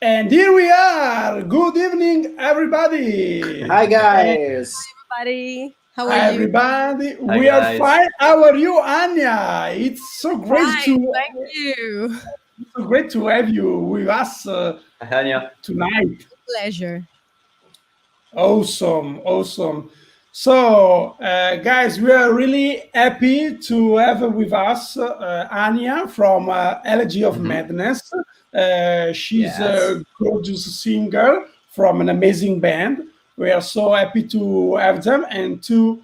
And here we are. Good evening, everybody. Hi And guys. Everybody, how are hi, you? everybody. Hi We are guys. fine. How are you, Anya? It's Fine, thank you. so great to have you with us Hi Anya. tonight. Pleasure. Awesome, awesome. So, guys, we are really happy to have with us Anya from Elegy of Mm-hmm. Madness. She's Yes. a gorgeous singer from an amazing band. We are so happy to have them and to,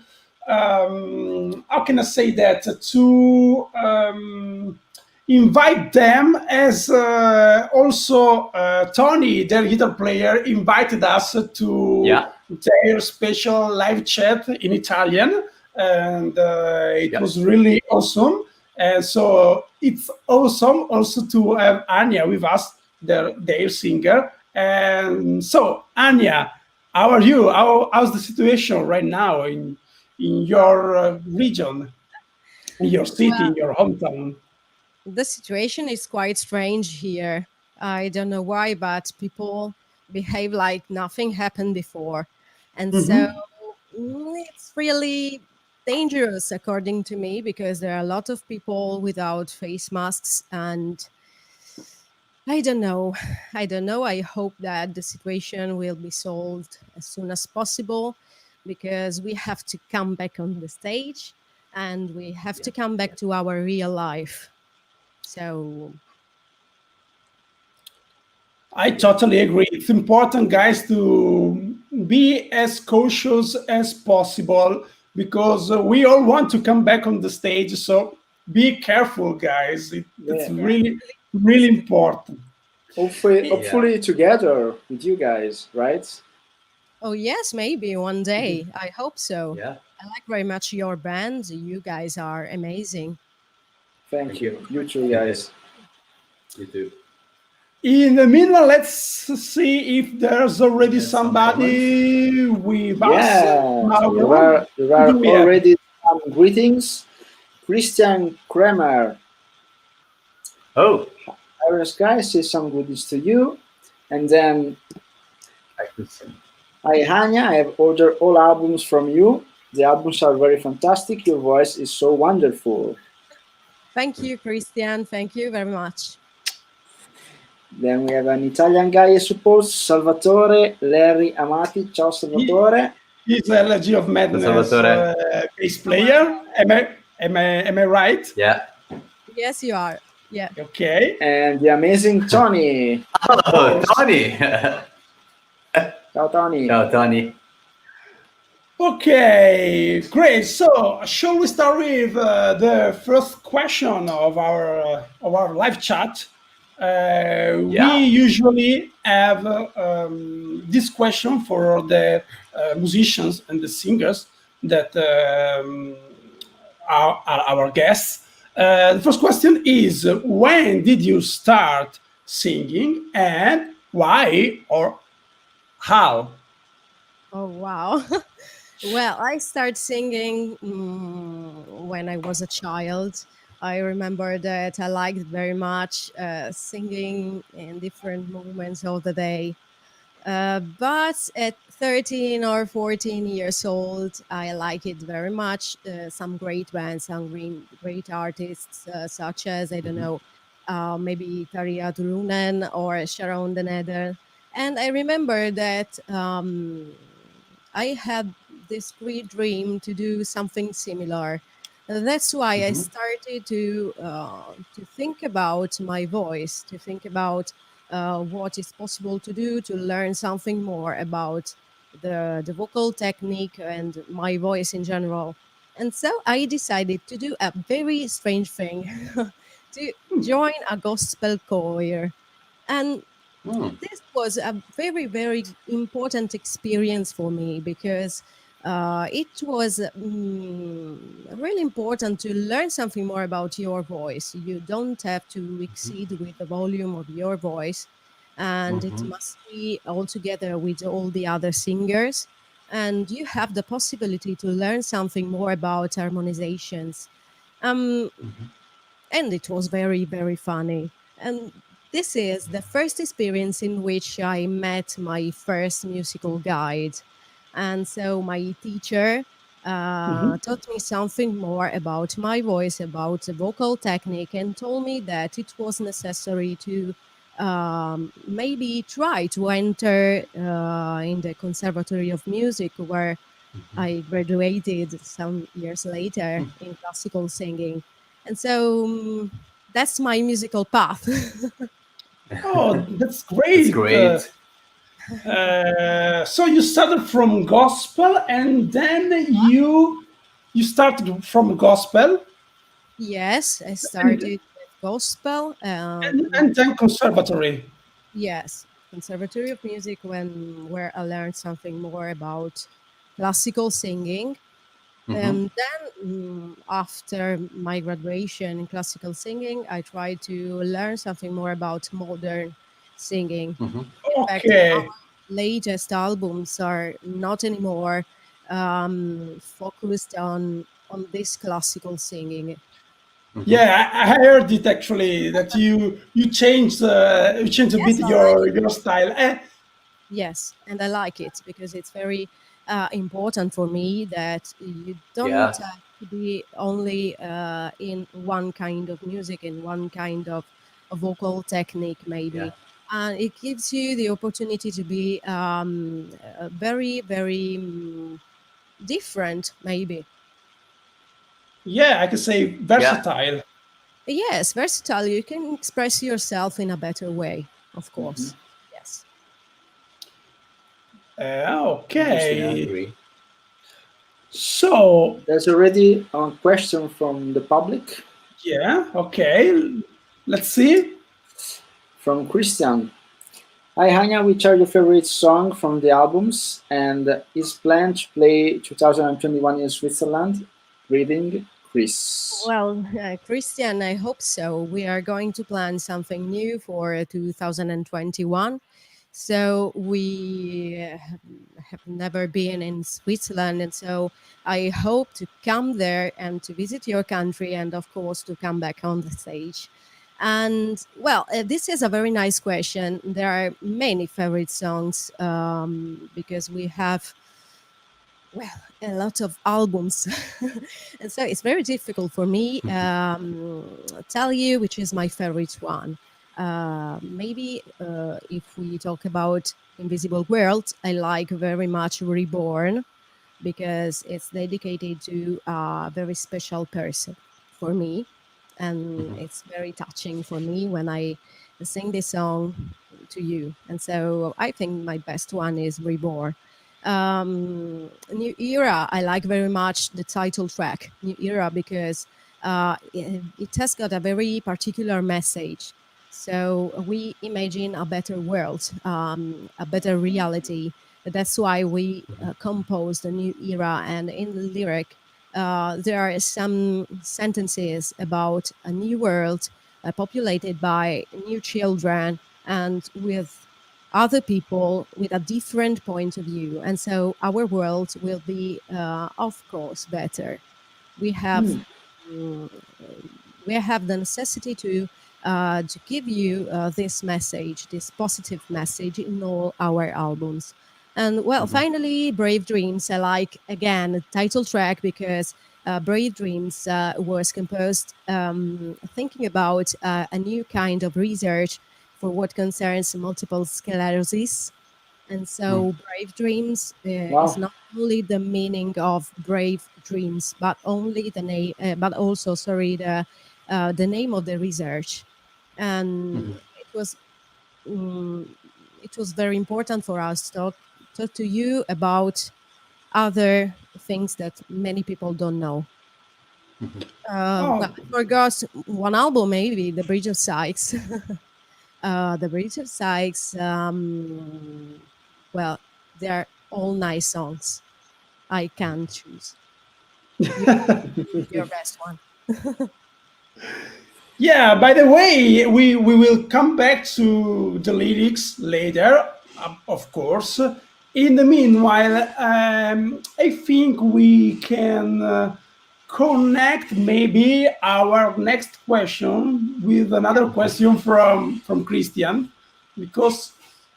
how can I say that, to invite them as also Tony, their guitar player, invited us to Yeah. their special live chat in Italian, and it Yeah. was really awesome. And so it's awesome also to have Anya with us, their singer. And so, Anya, how are you? How's the situation right now in your region, in your city, Well, in your hometown? the situation is quite strange here. I don't know why, but people behave like nothing happened before. And so Mhm. it's really dangerous, according to me, because there are a lot of people without face masks. And I don't know. I don't know. I hope that the situation will be solved as soon as possible because we have to come back on the stage and we have Yeah. to come back Yeah. to our real life. So, I totally agree. It's important, guys, to be as cautious as possible because we all want to come back on the stage. So be careful, guys. It's Yeah. Yeah. really, really important. Hopefully, it, Yeah. hopefully together with you guys, right? oh, yes, maybe one day. I hope so. Yeah. I like very much your band. You guys are amazing. Thank Thank you. you. You too, guys. You too. In the meanwhile, let's see if there's We already have some comments. somebody with us. Yeah, Mauro, there who are do we have? already some greetings. Christian Kramer, Oh, Ravenscry says some goodies to you. And then, I could sing. hi Hanya, I have ordered all albums from you. The albums are very fantastic. Your voice is so wonderful. Thank you, Christian. Thank you very much. Then we have an Italian guy, I suppose, Salvatore Larry Amati. Ciao, He, Salvatore. he's Elegy of Ciao, Madness Salvatore. bass Oh, wow. player. Am I right? Yeah. Yes, you are. Yeah. Okay. And the amazing Tony. Oh, Tony. Ciao, Tony. Ciao, Tony. Okay, great. So, shall we start with the first question of our live chat? We Yeah. usually have this question for the musicians and the singers that are our guests. The first question is: when did you start singing, and why or how? Oh, wow. Well, I started singing when I was a child. I remember that I liked very much singing in different moments of the day. But at 13 or 14 years old, I like it very much. Some great bands, some great artists, such as, I don't Mm-hmm. know, maybe Tarja Turunen or Sharon the Nether. And I remember that I had this great dream to do something similar. That's why I Mm-hmm. started to think about my voice, to think about what is possible to do to learn something more about the vocal technique and my voice in general. And so I decided to do a very strange thing to join a gospel choir. And Mm. this was a very, very important experience for me because it was really important to learn something more about your voice. You don't have to exceed with the volume of your voice, and it Mm-hmm. must be all together with all the other singers. And you have the possibility to learn something more about harmonizations. Um, Mm-hmm. and it was very, very funny. And this is the first experience in which I met my first musical guide. And so my teacher taught me something more about my voice, about the vocal technique, and told me that it was necessary to maybe try to enter in the Conservatory of Music, where I graduated some years later in classical singing. And so that's my musical path. Oh, that's That's great. great. So you started from gospel, and then you started from gospel, Yes, I and started with gospel. and then conservatory. Yes, Conservatory of Music, where I learned something more about classical singing. Mhm. And then, after my graduation in classical singing, I tried to learn something more about modern singing. Mhm. In fact, our Okay. latest albums are not anymore focused on this classical singing. Mhm. Yeah, I heard it actually that you changed a Yes, bit I like it. your style. Yes, and I like it because it's very important for me that you don't Yeah. have to be only in one kind of music, in one kind of a vocal technique, Yeah. maybe. And it gives you the opportunity to be very, very different, maybe. Yeah, I can say Yeah. versatile. Yes, versatile. You can express yourself in a better way, of course. Yes. Interesting. I Okay. agree. So There's already a question from the public, yeah, okay. Let's see. from Christian. Hi Hanya, which are your favorite song from the albums? And is planned to play 2021 in Switzerland? Reading, Chris. Well, Christian, I hope so. We are going to plan something new for 2021. So we have never been in Switzerland, and so I hope to come there and to visit your country, and of course to come back on the stage. And well, this is a very nice question. There are many favorite songs because we have, well, a lot of albums. And so it's very difficult for me tell you which is my favorite one. Maybe if we talk about Invisible World, I like very much Reborn because it's dedicated to a very special person for me, and Mhm. it's very touching for me when I sing this song to you. And so I think my best one is Reborn. New Era, I like very much the title track, New Era, because it has got a very particular message. So we imagine a better world, a better reality. That's why we composed a new era. And in the lyric, there are some sentences about a new world populated by new children and with other people with a different point of view. And so our world will be, of course, better. We have mm, we have the necessity to give you this message, this positive message in all our albums. And well, Mhm. finally, Brave Dreams. I like again the title track because Brave Dreams was composed thinking about a new kind of research for what concerns multiple sclerosis. And Mm. so, brave dreams is Wow. not only the meaning of brave dreams, but only the name, but also, sorry, the name of the research. And Mhm. um, it was very important for us to talk to you about other things that many people don't know. Mhm. Well, Oh, I forgot one album, maybe The Bridge of Sighs. The Bridge of Sighs. Well, they're all nice songs. I can choose. You choose your best one. yeah. By the way, we will come back to the lyrics later, of course. In the meanwhile, I think we can connect maybe our next question with another question from Christian, because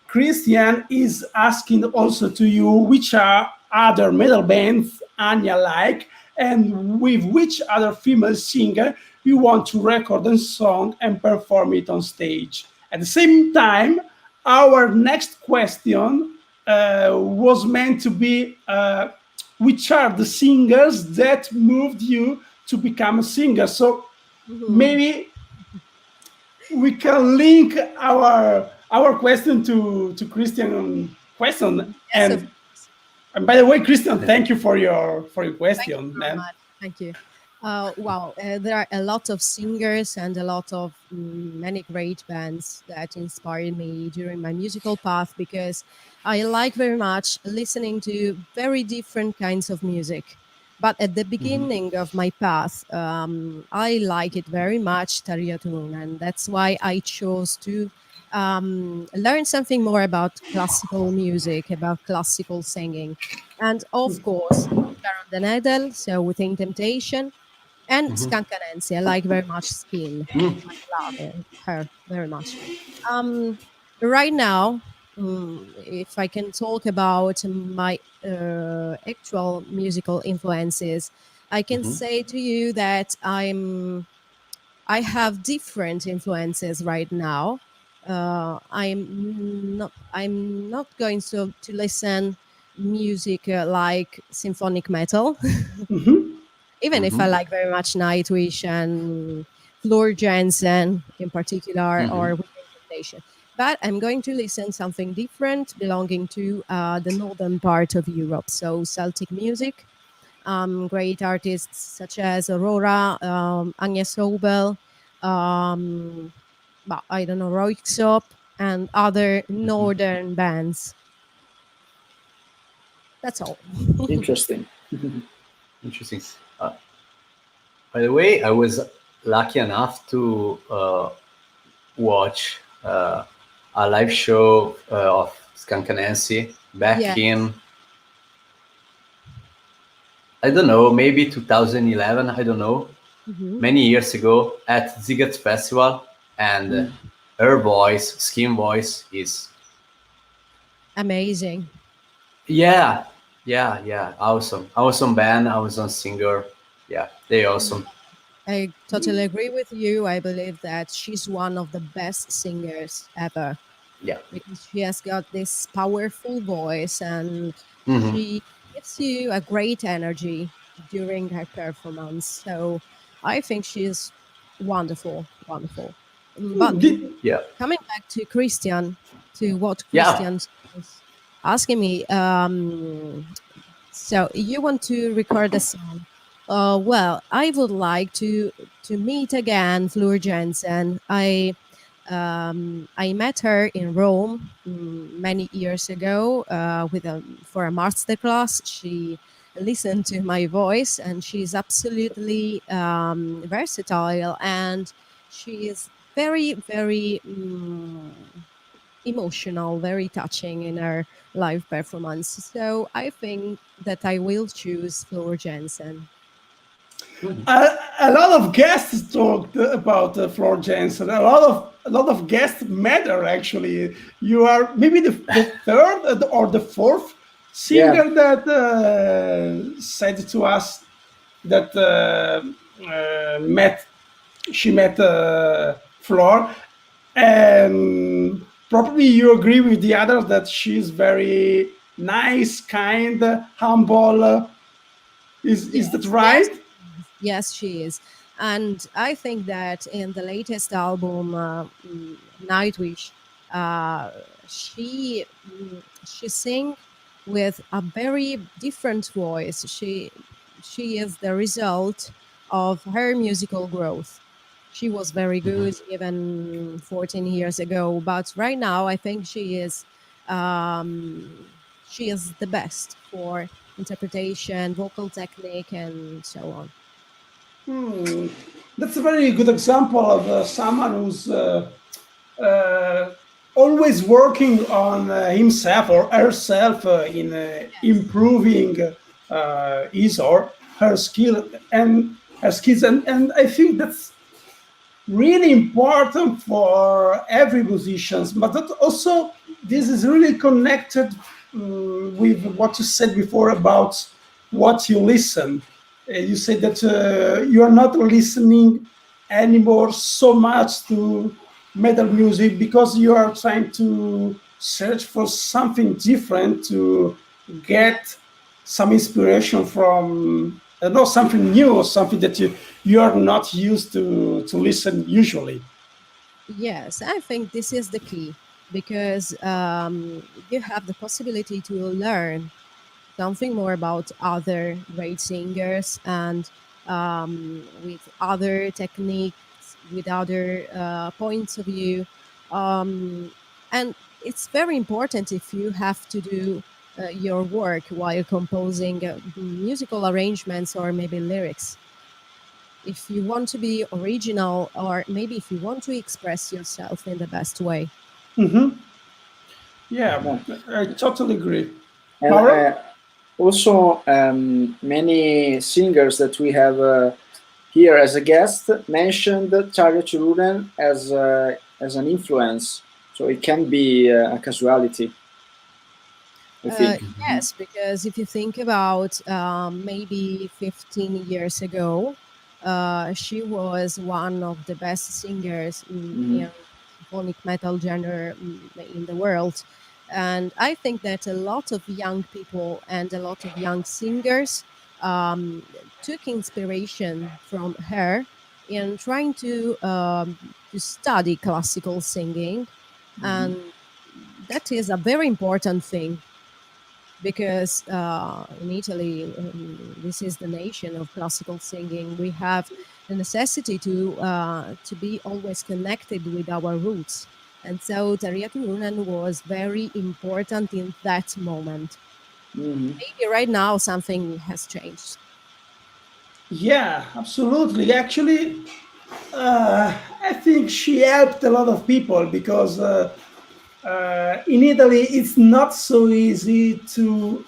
Christian is asking also to you which are other metal bands Anya like, and with which other female singer you want to record a song and perform it on stage. At the same time, our next question was meant to be which are the singers that moved you to become a singer. So maybe we can link our question to Christian question. Yes, And by the way, Christian, thank you for your thank question, you very man. much. Thank you. Wow, there are a lot of singers and a lot of many great bands that inspired me during my musical path, because I like very much listening to very different kinds of music. But at the beginning of my path, I like it very much, Tariatun, and that's why I chose to learn something more about classical music, about classical singing. And of course, Sharon the Needle, so Within Temptation, and Skanka Nancy. I like very much Skin. I love her very much. Um, right now, if I can talk about my actual musical influences, I can say to you that I have different influences right now. I'm not going to listen music like symphonic metal, even if I like very much Nightwish and Floor Jansen in particular, or Within Temptation. But I'm going to listen something different, belonging to the northern part of Europe, so Celtic music. Great artists such as Aurora, Agnes Obel, but I don't know, Roixop, and other northern bands. That's all. Interesting. Interesting. By the way, I was lucky enough to watch a live show of Skanka Nancy back Yes. in, I don't know, maybe 2011, I don't know, many years ago at Ziget Festival, and her voice, Skin voice, is Amazing. yeah, awesome band, awesome singer. Yeah, they awesome. I totally agree with you. I believe that she's one of the best singers ever, Yeah. because she has got this powerful voice, and Mhm. she gives you a great energy during her performance. So I think she is wonderful, wonderful. But Yeah. coming back to Christian, to what Yeah. Christian was asking me, so you want to record a song? Well, I would like to meet again Fleur Jensen. I met her in Rome many years ago for a master class. She listened to my voice, and she's absolutely versatile, and she is very, very emotional, very touching in her live performance. So I think that I will choose Fleur Jensen. A lot of guests talked about Floor Jansen. A lot of guests met her. Actually, you are maybe the third or the fourth Yeah. singer that said to us that met she met Floor, and probably you agree with the others that she's very nice, kind, humble. Is that right? Yes, she is. And I think that in the latest album, Nightwish, uh, she sing with a very different voice. She is the result of her musical growth. She was very good even 14 years ago, but right now I think she is the best for interpretation, vocal technique, and so on. That's a very good example of someone who's always working on himself or herself in improving his or her skill and her skills, and I think that's really important for every musicians. But that also this is really connected with what you said before about what you listen. You said that you are not listening anymore so much to metal music because you are trying to search for something different to get some inspiration from not something new or something that you are not used to listen usually. Yes, I think this is the key because you have the possibility to learn something more about other great singers and with other techniques, with other points of view. And it's very important if you have to do your work while composing musical arrangements or maybe lyrics. If you want to be original, or maybe if you want to express yourself in the best way. Mm-hmm. Yeah, I totally agree. And Mauro? also, many singers that we have here as a guest mentioned Tarja Turunen as an influence, so it can be a casuality, I think. Yes, because if you think about maybe 15 years ago, she was one of the best singers in symphonic metal genre in the world. And I think that a lot of young people and a lot of young singers um, took inspiration from her in trying to study classical singing. And that is a very important thing because in Italy, this is the nation of classical singing. We have the necessity to be always connected with our roots, and so Tarja Turunen was very important in that moment. Maybe right now something has changed. Yeah, absolutely. Actually, I think she helped a lot of people because in Italy it's not so easy to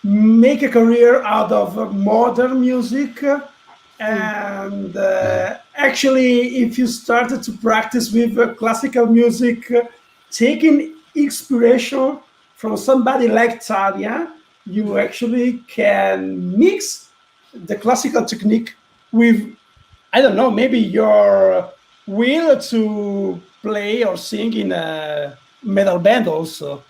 make a career out of modern music. And actually, if you started to practice with classical music, taking inspiration from somebody like Talia, you actually can mix the classical technique with, I don't know, maybe your will to play or sing in a metal band also.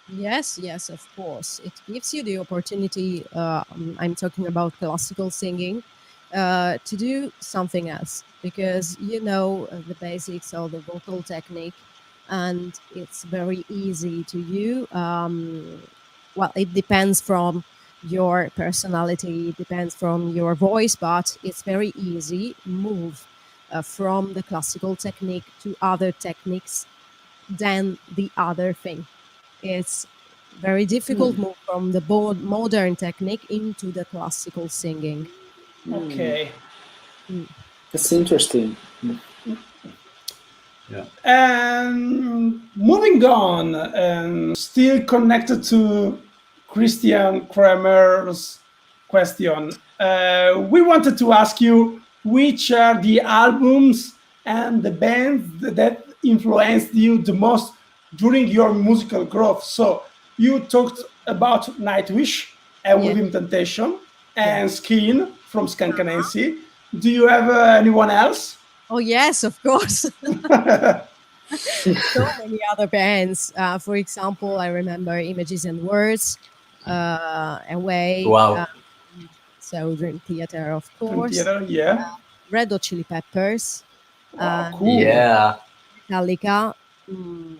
Yes, yes, of course. It gives you the opportunity, I'm talking about classical singing, to do something else because you know the basics of the vocal technique and it's very easy to you. Well, it depends from your personality, it depends from your voice, but it's very easy move from the classical technique to other techniques than the other thing. It's very difficult move from the modern technique into the classical singing. Okay. Mm. That's interesting. Yeah. And moving on, still connected to Christian Kramer's question, we wanted to ask you which are the albums and the bands that influenced you the most during your musical growth. So you talked about Nightwish and Yeah, Within Temptation yeah. and Skin from Skankanancy. Do you have anyone else? Oh yes, of course. So many other bands. For example, I remember Images and Words, Away, Wow. so Dream Theater, of Dream course, Theater, yeah. Red Hot Chili Peppers, Wow, and cool. Yeah. Metallica.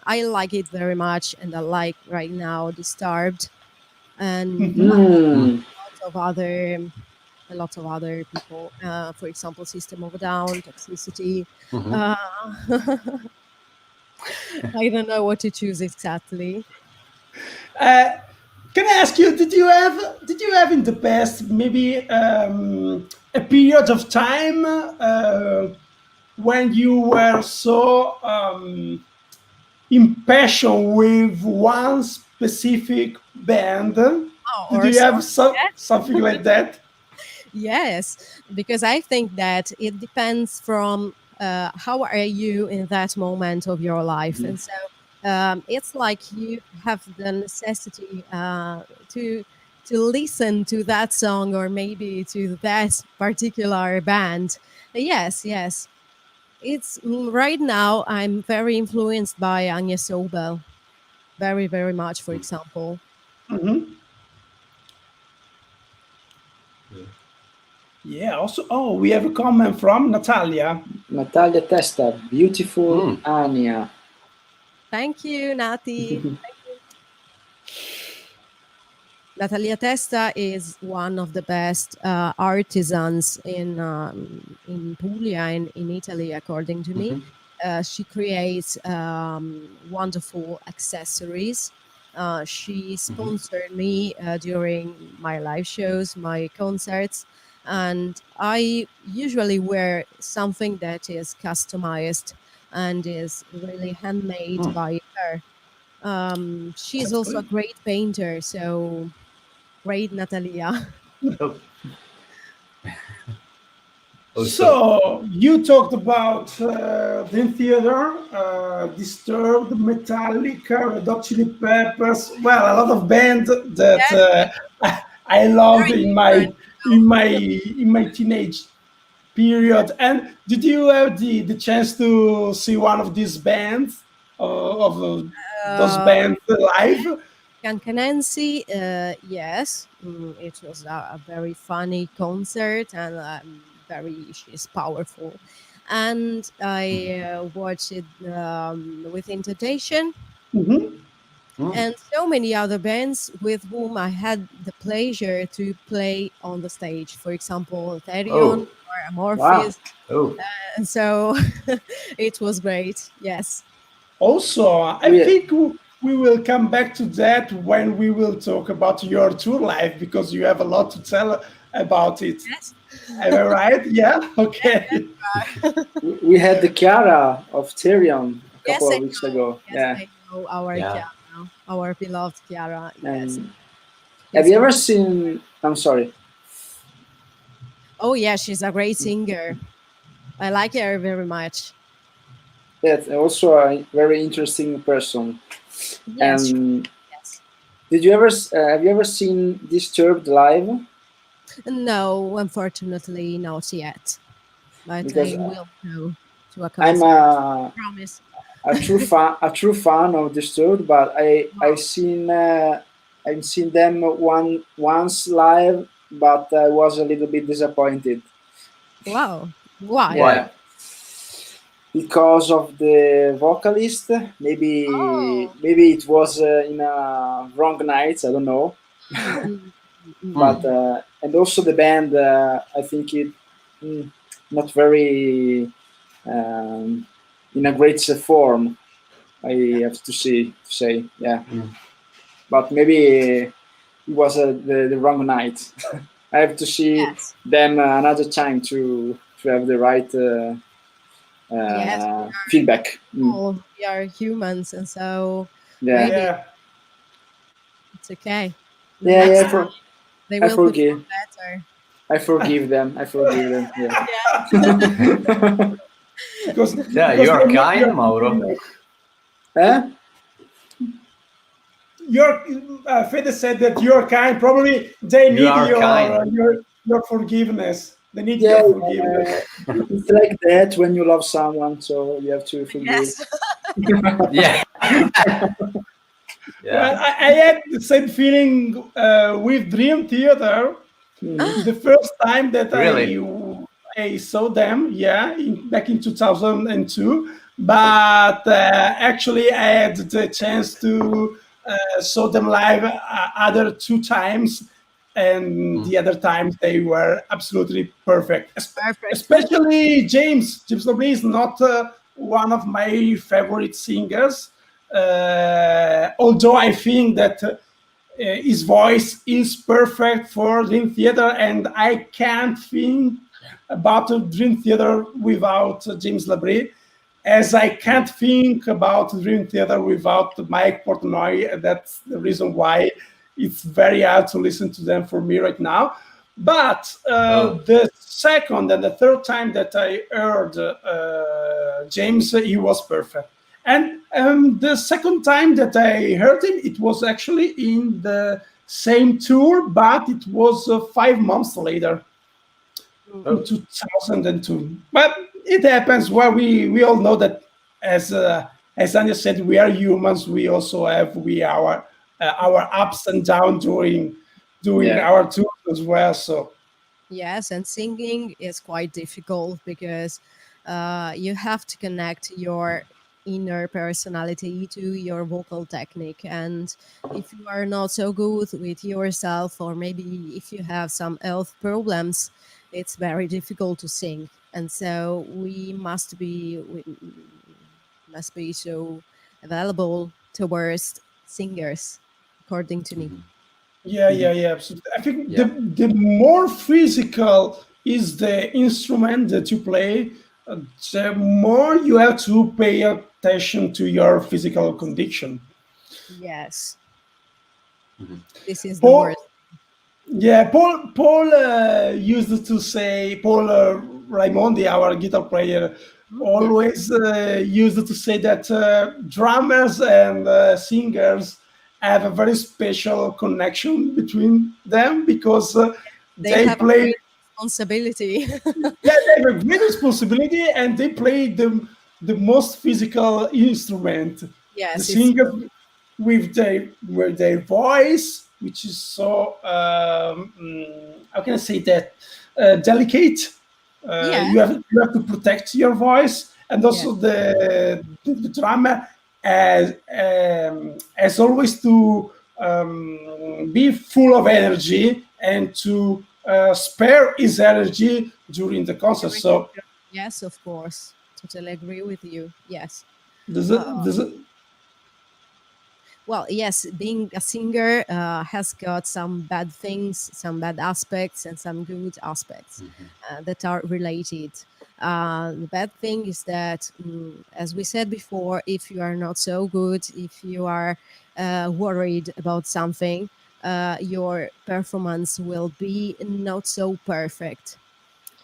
I like it very much, and I like right now Disturbed, and of other a lot of other people. For example, System of a Down, Toxicity. Mhm. Uh, I don't know what to choose exactly. Uh, can I ask you, did you have in the past maybe a period of time when you were so impassioned with one specific band? Did or you have song. something like that? Yes, because I think that it depends from how are you in that moment of your life, and so it's like you have the necessity to listen to that song or maybe to that particular band. Yes, yes. It's right now. I'm very influenced by Anya Sobel, very, very much. For example, Mhm. Yeah. Also, oh, we have a comment from Natalia. Natalia Testa, beautiful Anya. thank you, Nati. Natalia Testa is one of the best artisans in Puglia in Italy, according to me. She creates wonderful accessories. She sponsored me during my live shows, my concerts, and I usually wear something that is customized and is really handmade by her. She's That's also a good. great painter, so great, Natalia. Oh, also, So you talked about Dream Theater, Disturbed, Metallica, Red Hot Chili Peppers. Well, a lot of bands that Yes, I loved very different. in my teenage period. And did you have the chance to see one of these bands of those Uh, bands live? Cancanensi, yes, it was a very funny concert and she's powerful. And I watched it with Intonation Mhm. and so many other bands with whom I had the pleasure to play on the stage. For example, Therion oh, or Wow. Amorphis. oh, And so it was great. Yes. Also, I We, think we will come back to that when we will talk about your tour life because you have a lot to tell about it. Yes. Am I right? Yeah. Okay. we had the Chiara of Tyrion a Yes, couple I of weeks know. ago. Yes, Yeah. I know our yeah. Chiara, our beloved Chiara. Yes, And have it's you ever great. seen? I'm sorry. Oh, yeah, she's a great singer. I like her very much. That's also a very interesting person. Yes, And yes. did you ever? Have you ever seen Disturbed live? No, unfortunately, not yet. But Because I will go to a I'm concert. Promise. a true fan of Disturbed, but Wow. I've seen them once live, but I was a little bit disappointed. Wow. Why? Yeah, Why? because of the vocalist. Oh. Maybe it was in a wrong night. I don't know, Mm, mm, mm, mm, but mm. and also the band. I think it mm, not very in a great form. I have to say, yeah. But maybe it was the wrong night. I have to see Yes. them another time to have the right Yes. feedback. We are humans, and so Yeah, maybe Yeah. it's okay. The yeah, next yeah. time they I will forgive. perform better. I forgive them. I forgive them. Yeah. Yeah. Because Yeah, because you they are need kind, Mauro. Huh? your Fede said that you're kind. Probably they You need are kind. your forgiveness. They need Yeah, your forgiveness. it's like that when you love someone, so you have to forgive. Yes. Yeah, Well, yeah. I had the same feeling with Dream Theater Mhm. the first time that Really? I saw them, yeah, back in 2002. But actually, I had the chance to saw them live other two times, and the other times they were absolutely perfect. Perfect. Especially James. James Labrie is not one of my favorite singers, although I think that his voice is perfect for Dream Theater, and I can't think about Dream Theater without James Labrie, as I can't think about Dream Theater without Mike Portnoy. That's the reason why it's very hard to listen to them for me right now. But Oh. the second and the third time that I heard James, he was perfect. And the second time that I heard him, it was actually in the same tour, but it was 5 months later, in 2002. But it happens. Well, we all know that, as Anya said, we are humans. We also have our ups and downs during Yeah. our tours as well. So Yes, and singing is quite difficult because you have to connect your inner personality to your vocal technique. And if you are not so good with yourself, or maybe if you have some health problems, it's very difficult to sing. And so we must be so available towards singers, according to me. yeah, absolutely. I think Yeah. the more physical is the instrument that you play, the more you have to pay attention to your physical condition. Yes, Mhm. this is the Paul, worst. yeah, Paul used to say, Paul Raimondi, our guitar player, Yeah. always used to say that drummers and singers have a very special connection between them, because They they have a play, great responsibility. yeah, they have a great responsibility, and they play the most physical instrument. The Yes, it's singers with their voice, which is so how can I say that, delicate. yeah, You have to protect your voice, and yeah, also the drummer has always to be full of energy and to spare his energy during the concert. during So yes, of course. Totally agree with you. Yes. there's Uh, a, there's a, well, yes, being a singer has got some bad things, some bad aspects, and some good aspects that are related. The bad thing is that, as we said before, if you are not so good, if you are worried about something, your performance will be not so perfect.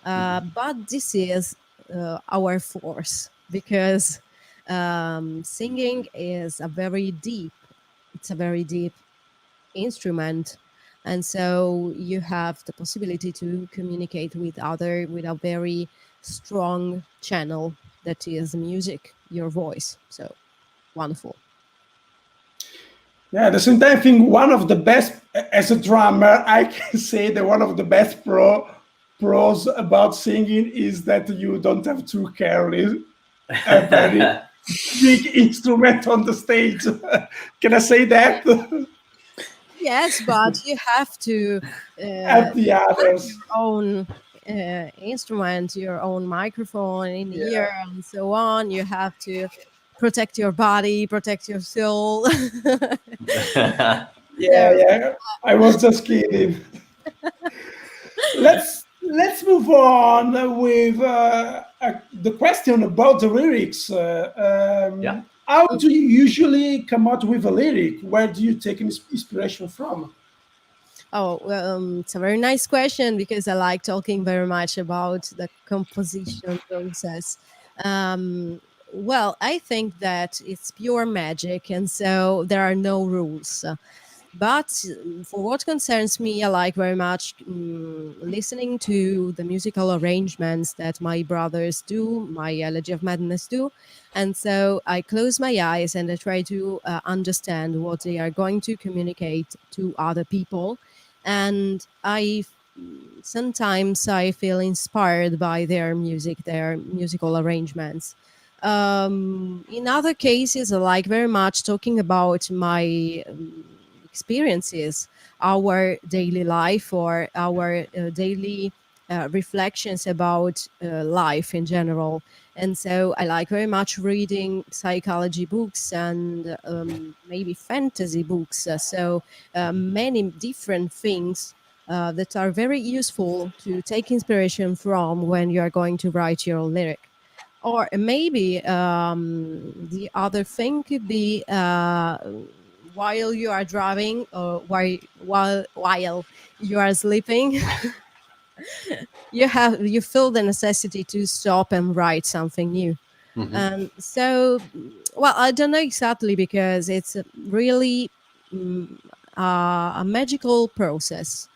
But this is our force, because singing is a very deep, it's a very deep instrument, and so you have the possibility to communicate with other with a very strong channel that is music, your voice. So wonderful. yeah, at the same time, I think one of the best, as a drummer, I can say that one of the best pros about singing is that you don't have to carry a very big instrument on the stage. Can I say Yeah. that? Yes, but you have to At the have others. your own instrument, your own microphone in Yeah. ear, and so on. You have to protect your body, protect your soul. Yeah, So, yeah. I was just kidding. Let's move on with the question about the lyrics. Yeah. How do you usually come out with a lyric? Where do you take inspiration from? oh, well, it's a very nice question because I like talking very much about the composition process. Um, well, I think that it's pure magic, and so there are no rules. But for what concerns me, I like very much listening to the musical arrangements that my brothers do, my Elegy of Madness do. And so I close my eyes and I try to understand what they are going to communicate to other people. And sometimes I feel inspired by their music, their musical arrangements. In other cases, I like very much talking about my experiences, our daily life, or our daily reflections about life in general. And so I like very much reading psychology books and maybe fantasy books. So many different things that are very useful to take inspiration from when you are going to write your lyric. Or maybe the other thing could be while you are driving or while you are sleeping, you feel the necessity to stop and write something new. Mhm. And so, well, I don't know exactly, because it's really mm, a magical process.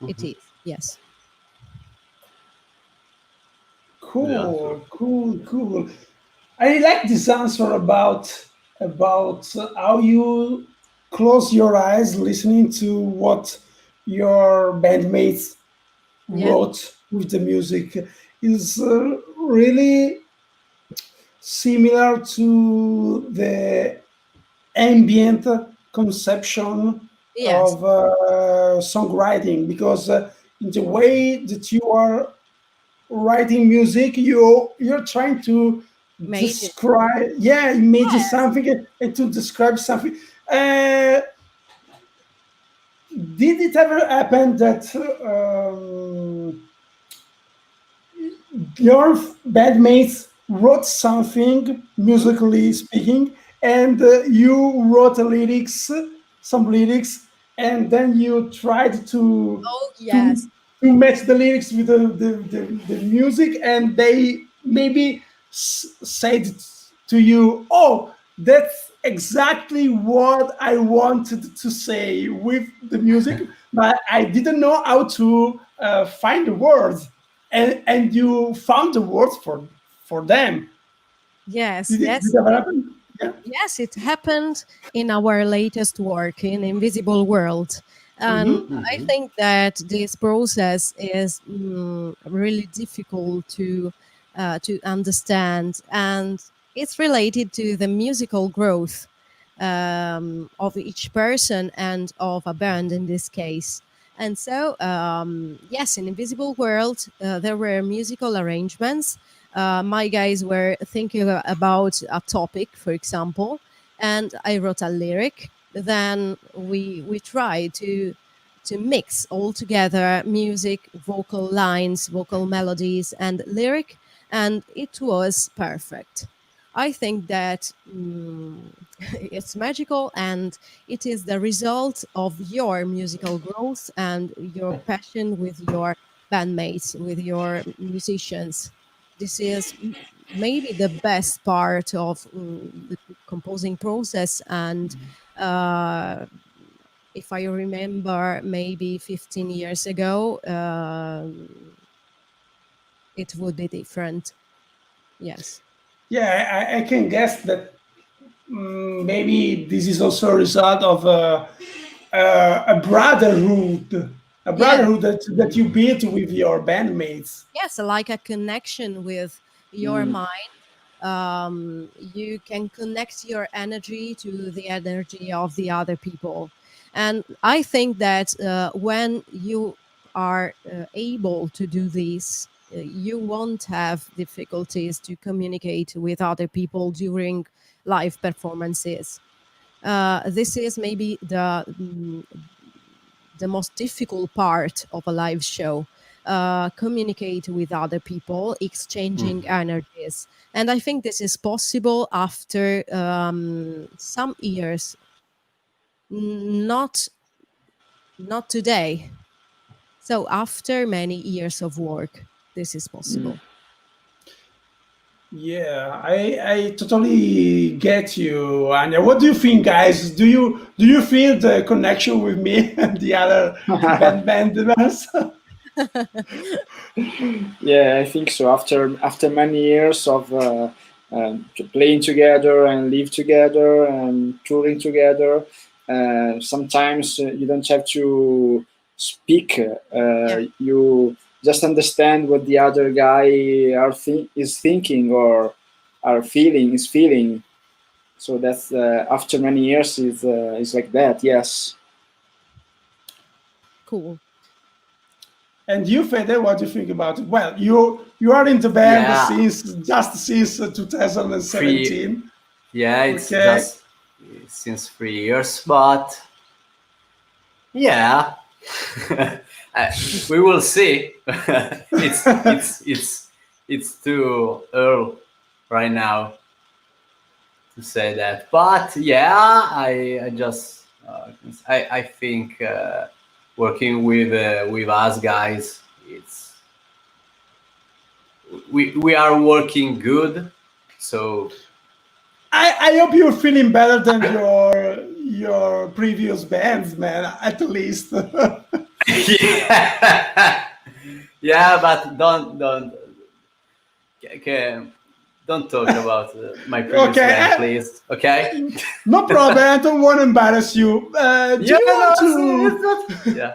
It Mhm. is, yes. Good answer. Cool. I like this answer about how you close your eyes listening to what your bandmates Yeah. wrote with the music. Is really similar to the ambient conception Yes. of songwriting, because in the way that you are writing music, you're trying to Imagine. describe, yeah, imagine Yes. something and to describe something. uh, did it ever happen that your bandmates wrote something Mhm. musically speaking, and you wrote some lyrics, and then you tried Oh, to yes. to match the lyrics with the music, and they maybe said to you, "Oh, that's exactly what I wanted to say with the music, but I didn't know how to find the words." And you found the words for them. Yes, Did yes. it ever happen? Yeah. Yes, it happened in our latest work in Invisible World. And Mm-hmm. I Mhm. think that this process is really difficult to understand, and it's related to the musical growth of each person and of a band in this case. And so, yes, in Invisible World, there were musical arrangements. My guys were thinking about a topic, for example, and I wrote a lyric. Then we tried to mix all together music, vocal lines, vocal melodies, and lyric, and it was perfect. I think that it's magical, and it is the result of your musical growth and your passion with your bandmates, with your musicians. This is maybe the best part of the composing process. And uh, if I remember, maybe 15 years ago, it would be different. Yes. Yeah, I can guess that maybe this is also a result of a brotherhood, Yes. that you built with your bandmates. Yes, like a connection with your Mm. mind. You can connect your energy to the energy of the other people. And I think that when you are able to do this, you won't have difficulties to communicate with other people during live performances. This is maybe the most difficult part of a live show. Communicate with other people, exchanging Mhm. energies. And I think this is possible after some years. Not not today. So after many years of work, this is Mm. possible. Yeah, I totally get you, Anya. What do you think, guys? Do you feel the connection with me and the other band members? Yeah, I think so. After many years of playing together and live together and touring together, sometimes you don't have to speak. Yeah. You just understand what the other guy is thinking or are feeling is feeling. So that's after many years is like that. Yes. Cool. And you, Fede, what do you think about it? Well, you are in the band Yeah, since three. 2017. Yeah, it's Okay. just since 3 years, but yeah, Uh, we will see. it's too early right now to say that. But yeah, I just I think working with us guys, it's we are working good. So I hope you're feeling better than your previous bands, man. At least. yeah, yeah, but okay, don't talk about my previous Okay, band, please. Okay. no problem. I don't want to embarrass you. Do Yeah, you no, want to? it's not. Yeah.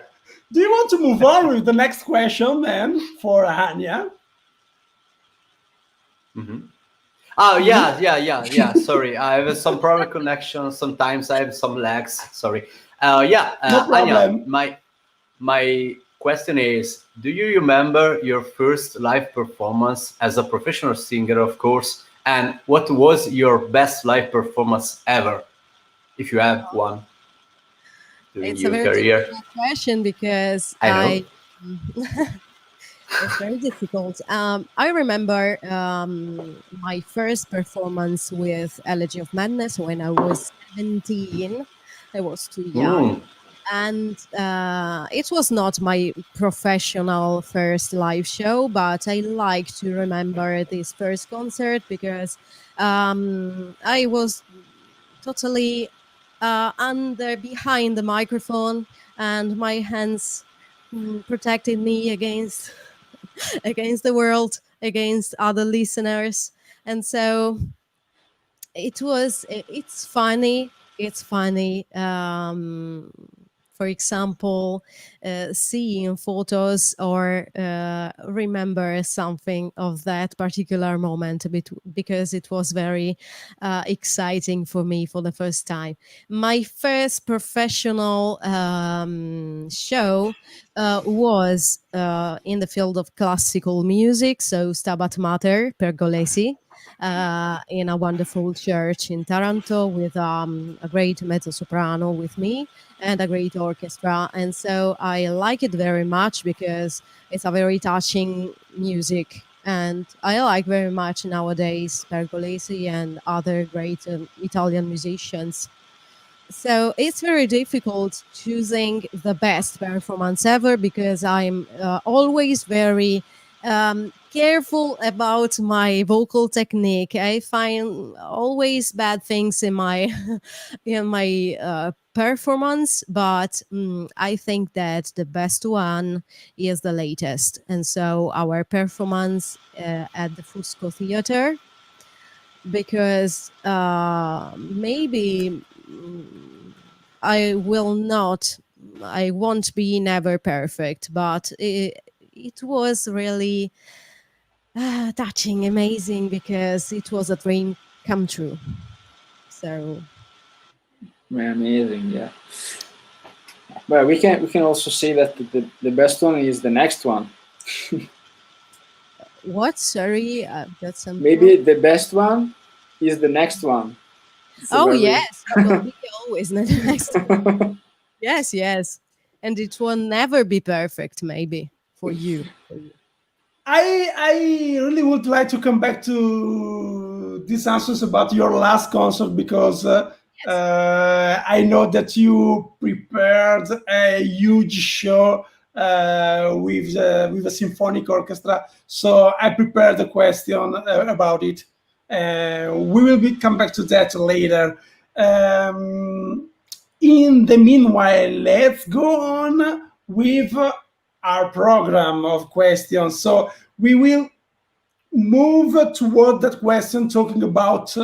Do you want to move on with the next question, man, for Anya? Oh yeah. Sorry, I have some problem connection. Sometimes I have some lags. Sorry. Yeah, No Anya, problem. my question is: do you remember your first live performance as a professional singer, of course? And what was your best live performance ever, if you have one during It's a your very career? difficult question because I know. it's very difficult. I remember my first performance with Elegy of Madness when I was 17. I was too young. Mm. And it was not my professional first live show, but I like to remember this first concert because I was totally under behind the microphone, and my hands protected me against against the world, against other listeners. And so it's funny. It's funny. For example, seeing photos or remember something of that particular moment because it was very exciting for me for the first time. My first professional show was in the field of classical music, so Stabat Mater, Pergolesi, in a wonderful church in Taranto with a great mezzo soprano with me and a great orchestra. And so I like it very much because it's a very touching music. And I like very much nowadays Pergolesi and other great Italian musicians. So it's very difficult choosing the best performance ever because I'm always very careful about my vocal technique. I find always bad things in my in my performance, but I think that the best one is the latest. And so our performance at the Fusco Theater, because maybe I will not, I won't be never perfect, but it was really touching, amazing, because it was a dream come true. So Amazing, yeah. But we can also say that the best one is the next one. what? Sorry, got some. Maybe the best one is the next one. It's a Oh very- yes, it will be always the next. Yes, yes, and it will never be perfect. Maybe for you. I really would like to come back to these answers about your last concert because I know that you prepared a huge show with a symphonic orchestra. So I prepared a question about it. We will come back to that later. In the meanwhile, let's go on with our program of questions. So we will move toward that question talking about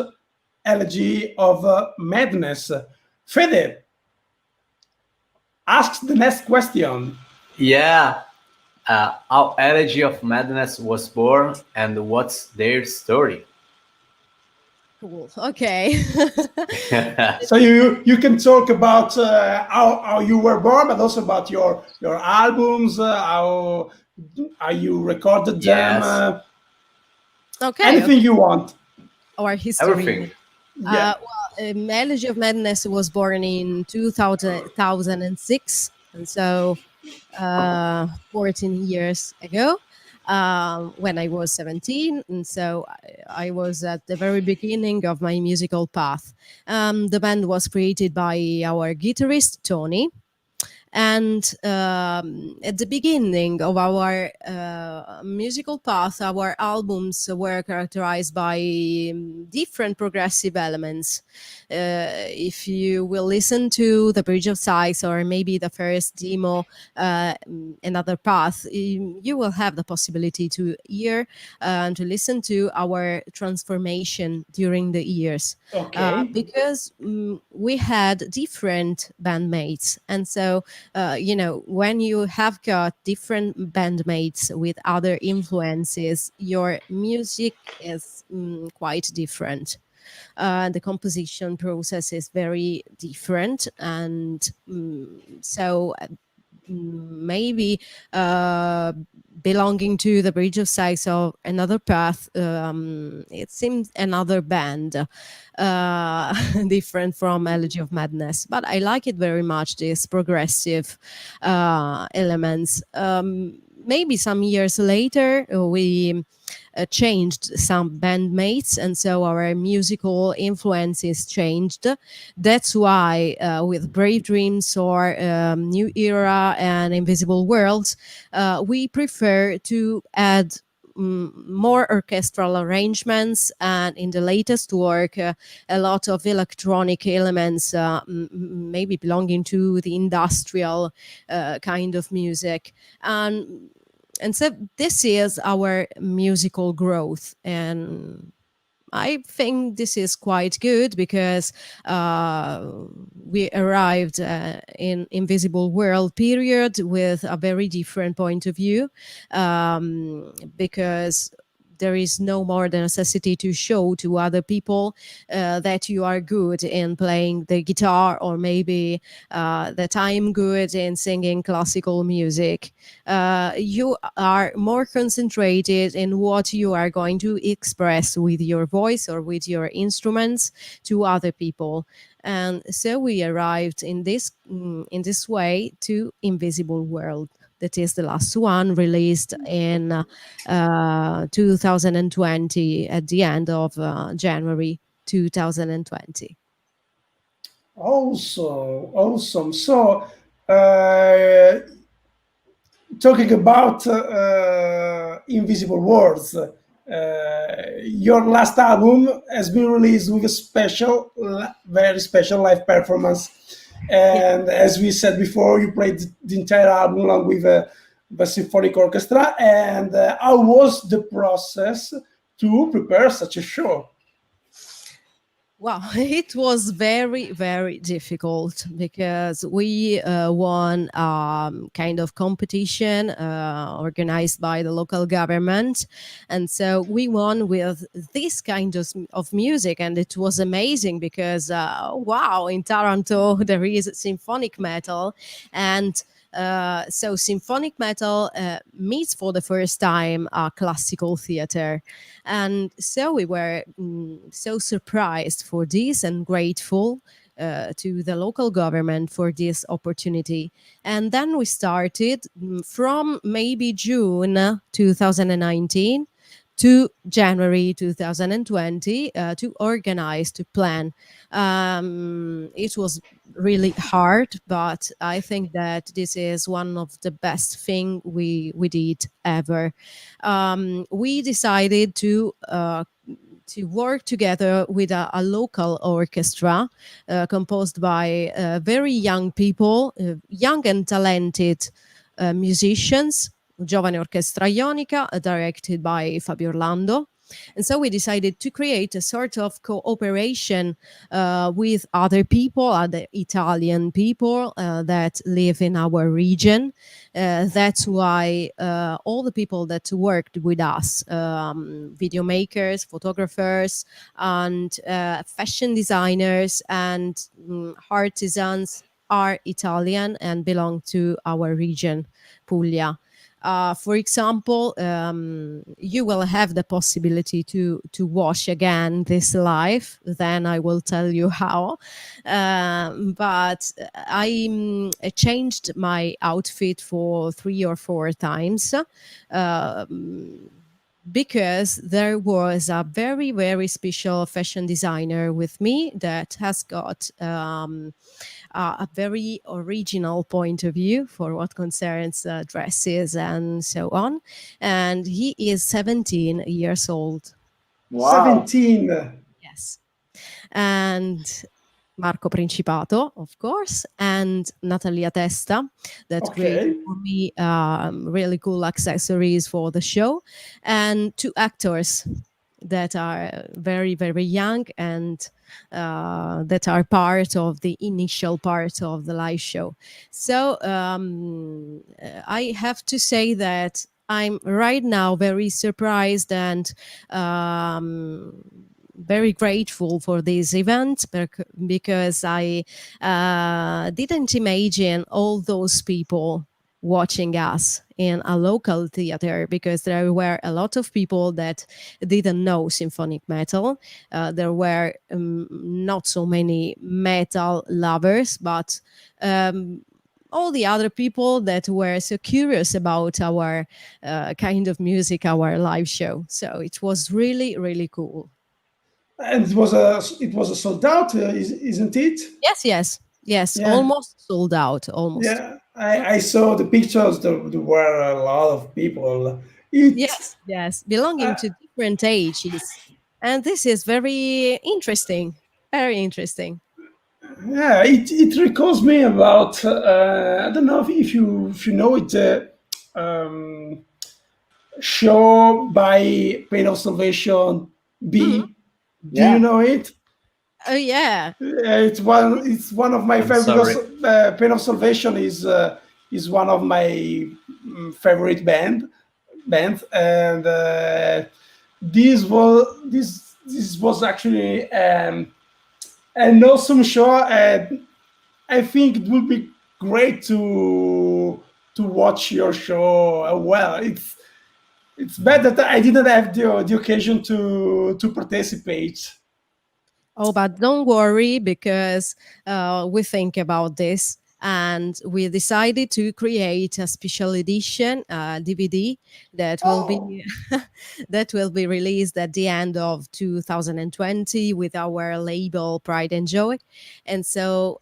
Elegy of Madness. Fede, ask the next question. Yeah. How Elegy of Madness was born and what's their story? Cool. Okay. So you can talk about how you were born, but also about your albums, how you recorded them, Yes. Okay. anything you want. Our history. Everything. Yeah. Elegy of Madness was born in 2006, and so 14 years ago. when I was 17. And so I was at the very beginning of my musical path. The band was created by our guitarist, Tony. And at the beginning of our musical path, our albums were characterized by different progressive elements. If you will listen to The Bridge of Sighs or maybe the first demo, Another Path, you will have the possibility to hear and to listen to our transformation during the years. Okay. Because we had different bandmates. And so when you have got different bandmates with other influences, your music is quite different. The composition process is very different. And so maybe belonging to The Bridge of Sighs or Another Path, it seems another band, different from Elegy of Madness. But I like it very much, these progressive elements. Maybe some years later, we changed some bandmates, and so our musical influences changed. That's why with Brave Dreams or New Era and Invisible Worlds, we prefer to add more orchestral arrangements, and in the latest work a lot of electronic elements, maybe belonging to the industrial kind of music. And so this is our musical growth, and I think this is quite good because we arrived in Invisible World period with a very different point of view, because there is no more the necessity to show to other people that you are good in playing the guitar, or maybe that I'm good in singing classical music. You are more concentrated in what you are going to express with your voice or with your instruments to other people. And so we arrived in this way to Invisible World. That is the last one, released in 2020, at the end of January 2020. Also, awesome. So, talking about Invisible Worlds, your last album has been released with a special, very special live performance. And as we said before, you played the entire album along with the symphonic orchestra. And how was the process to prepare such a show? Wow, it was very, very difficult because we won kind of competition organized by the local government. And so we won with this kind of music. And it was amazing because, wow, in Taranto, there is symphonic metal. And so symphonic metal meets for the first time classical theater. And so we were so surprised for this and grateful to the local government for this opportunity. And then we started from maybe June 2019 to January 2020 to organize, to plan. It was really hard, but I think that this is one of the best thing we did ever. We decided to work together with a local orchestra composed by very young people, young and talented musicians, Giovane Orchestra Ionica, directed by Fabio Orlando. And so we decided to create a sort of cooperation with other people, other Italian people that live in our region. That's why all the people that worked with us, video makers, photographers, and fashion designers and artisans, are Italian and belong to our region, Puglia. For example, you will have the possibility to watch again this live. Then I will tell you how. But I changed my outfit for 3 or 4 times. Because there was a very, very special fashion designer with me that has got a very original point of view for what concerns dresses and so on. And he is 17 years old. Wow. 17. Yes. And Marco Principato, of course, and Natalia Testa, that created Okay. for me really cool accessories for the show, and 2 actors that are very, very young and that are part of the initial part of the live show. So I have to say that I'm right now very surprised and very grateful for this event because I didn't imagine all those people watching us in a local theater, because there were a lot of people that didn't know symphonic metal. There were not so many metal lovers, but all the other people that were so curious about our kind of music, our live show. So it was really, really cool. And it was a sold out, isn't it? Yes, Yeah. almost sold out, almost. Yeah. I saw the pictures. There were a lot of people. It Yes, belonging to different ages. And this is very interesting, very interesting. Yeah, it recalls me about I don't know if you know it, um, show by Pain of Salvation Mhm. B. Do you Yeah. know it? Oh, yeah. It's one of my I'm favorite, because sorry. Pain of Salvation is one of my favorite band, and this was actually an awesome show, and I think it would be great to watch your show. Well, it's bad that I didn't have the occasion to participate. Oh, but don't worry, because we think about this and we decided to create a special edition DVD that will Oh, be that will be released at the end of 2020 with our label Pride and Joy. And so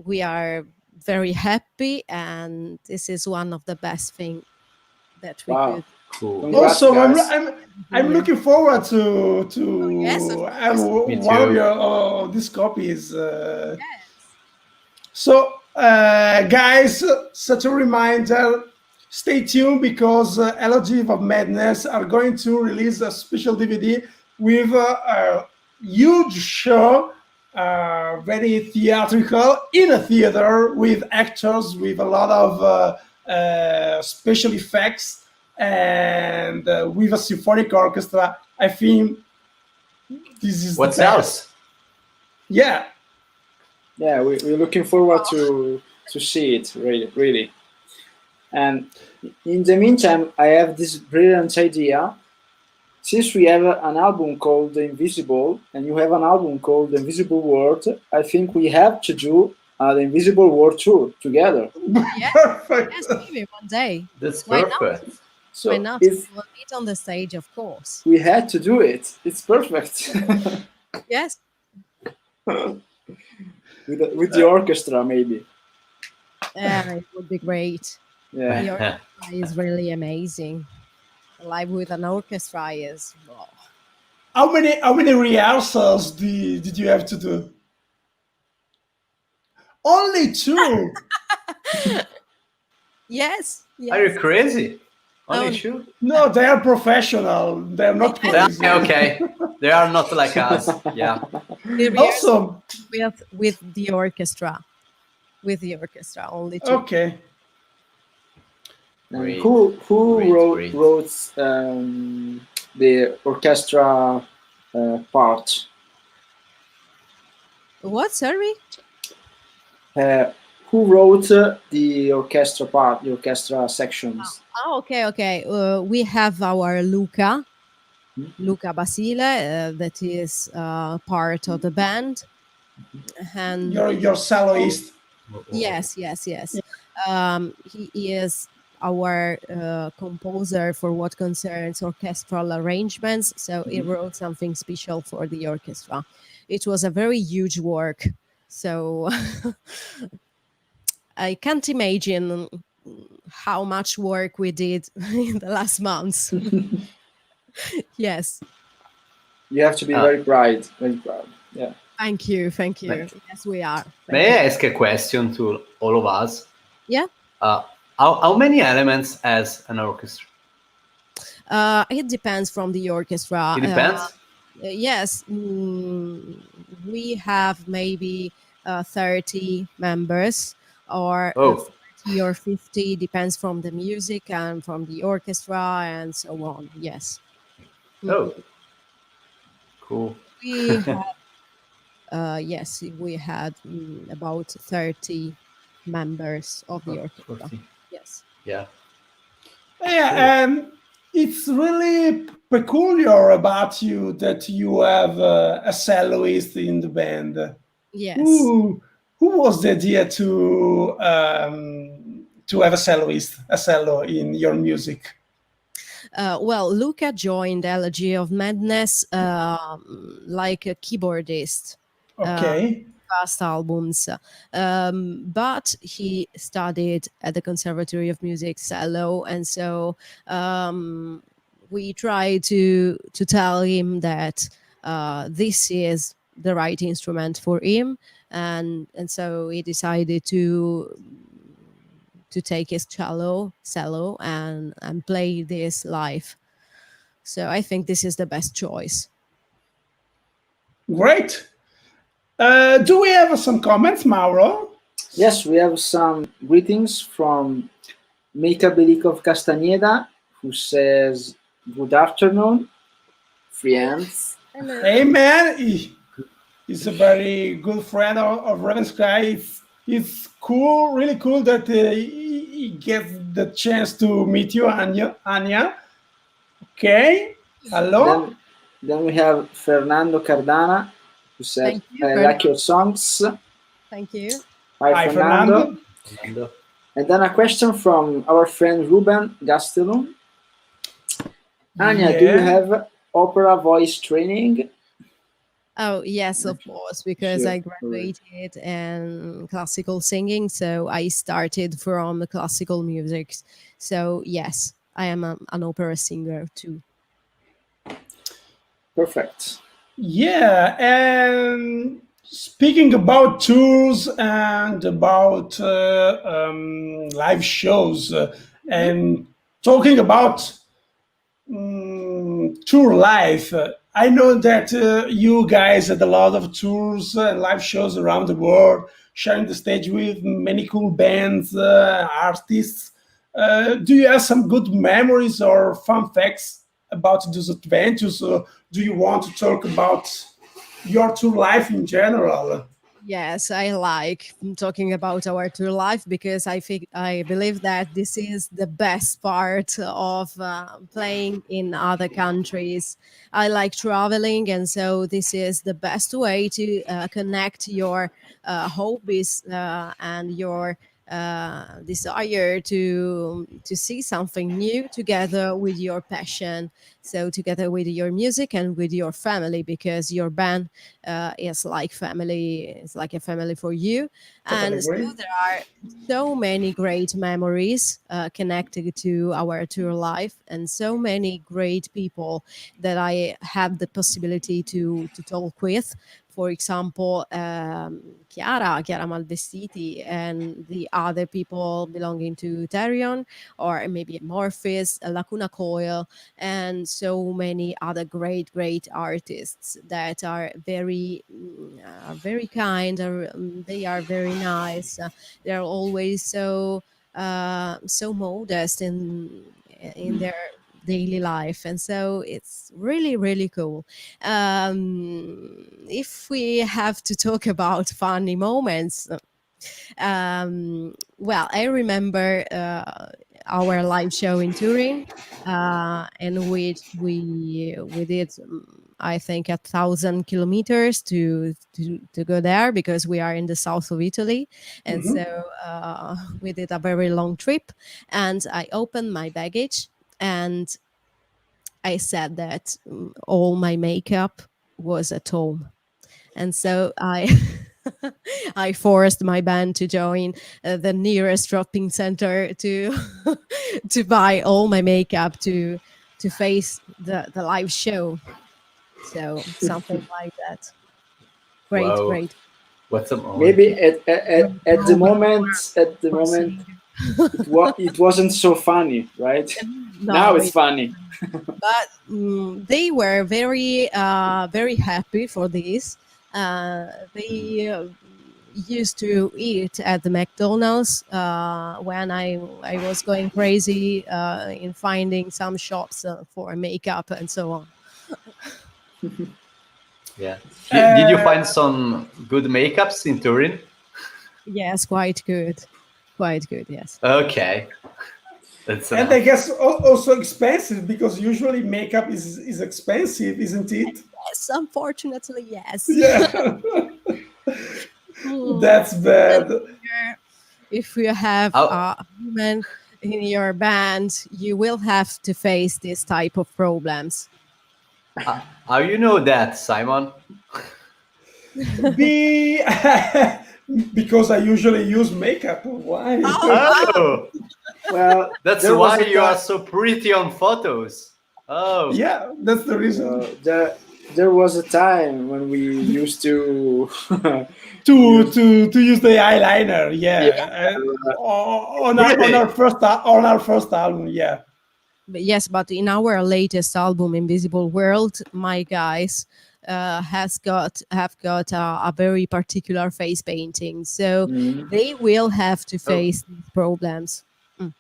we are very happy, and this is one of the best things that we Wow. could Cool. Congrats, awesome! guys. I'm do. looking forward Yes, to of have course. Me one of too. your these copies. Yes. So, guys, such a reminder. Stay tuned, because Elegy of Madness are going to release a special DVD with a huge show, very theatrical, in a theater with actors, with a lot of special effects, and with a symphonic orchestra. I think this is the What best. else? Yeah. Yeah, we're looking forward to see it, really, really. And in the meantime, I have this brilliant idea. Since we have an album called The Invisible, and you have an album called The Invisible World, I think we have to do The Invisible World tour together. Yes, Perfect. yes, maybe one day. That's Why not? perfect. Why So not? if We will meet on the stage, of course. we had to do it, it's perfect. Yes. with the orchestra, maybe. It would be great. Yeah. The orchestra is really amazing. Live with an orchestra is wow. How many rehearsals did you have to do? Only 2. Yes, Are you yes. crazy? Oh, Only two? No, they are professional. They're not Yeah, crazy. okay. They are not like us. Yeah. the rehearsal Awesome. with the orchestra. With the orchestra, only 2. Okay. And Great. who Great. wrote the orchestra part? What, sorry? Uh, who wrote the orchestra part, the orchestra sections? Oh, okay. We have our Luca Basile, that is part of the band, and Your soloist. yes. He is our composer for what concerns orchestral arrangements. So he wrote something special for the orchestra. It was a very huge work. So I can't imagine how much work we did in the last months. Yes. You have to be very proud. Very proud. Yeah. Thank you. Thank you. Yes, we are. May I ask a question to all of us? Yeah. How many elements has an orchestra? It depends from the orchestra. It depends. Yes, we have maybe 30 members, or 30 or 50, depends from the music and from the orchestra and so on. Yes. Oh, cool. We had, yes, we had about 30 members of the orchestra. 40. Yes. Yeah. Yeah, and it's really peculiar about you that you have a soloist in the band. Yes. Who was the idea to have a cello in your music? Well, Luca joined Elegy of Madness like a keyboardist. Okay. Past albums, but he studied at the Conservatory of Music cello, and so we tried to tell him that this is the right instrument for him, and so he decided to take his cello and play this live. So I think this is the best choice. Great. Do we have some comments, Mauro? Yes, we have some greetings from Mika Belikov Castaneda, who says, "Good afternoon, friends." Hey, man. He's a very good friend of Ravenscry. It's cool, really cool that he gets the chance to meet you, Anya. Okay. Hello. Then we have Fernando Cardana, who said, "I like your songs." Thank you. Hi, Fernando. And then a question from our friend Ruben Gastelum. Anya, do you have opera voice training? Oh, yes, of course, because I graduated in classical singing, so I started from classical music. So, yes, I am an opera singer too. Perfect. Yeah, and speaking about tours and about live shows, and talking about tour life, I know that you guys had a lot of tours and live shows around the world, sharing the stage with many cool bands, artists. Do you have some good memories or fun facts about those adventures? Or do you want to talk about your tour life in general? Yes, I like talking about our tour life because I believe that this is the best part of playing in other countries. I like traveling, and so this is the best way to connect your hobbies and your desire to see something new together with your passion. So together with your music and with your family, because your band is like family. It's like a family for you. Totally And so agree. there are so many great memories connected to our tour life, and so many great people that I have the possibility to talk with. For example, Chiara Malvestiti, and the other people belonging to Therion, or maybe Morphis, Lacuna Coil, and so many other great artists that are very kind. They are very nice. They're always so modest in their daily life, and so it's really cool. If we have to talk about funny moments, Well, I remember our live show in Turin, and we did, I think, 1,000 kilometers to go there because we are in the south of Italy, and Mhm. so we did a very long trip. And I opened my baggage, and I said that all my makeup was at home, and so I I forced my band to join the nearest shopping center to to buy all my makeup to face the live show. So something like that. Great, Wow. great. What's a moment? Maybe at the Moment moment, for singing. it wasn't so funny, right? Now No, it's funny. but they were very happy for this. They used to eat at the McDonald's when I was going crazy in finding some shops for makeup and so on. Yeah. Did you Uh, find some good makeups in Turin? Yes, quite good. Quite good, yes. Okay. That's and I enough. guess also expensive because usually makeup is expensive, isn't it? Yes, unfortunately, yes. Yeah, Mm, that's bad. if you have How, a woman in your band, you will have to face this type of problems. how you know that, Simon? Be because I usually use makeup. Why? Oh, Well, that's there was why a you are time. so pretty on photos. Oh, Yeah, that's the reason. There was a time when we used to To use. to use the eyeliner, Yeah, yeah. really? On our first album, yeah. But yes, but in our latest album, Invisible World, my guys have got a very particular face painting, so Mhm. they will have to Oh, face these problems. Mm.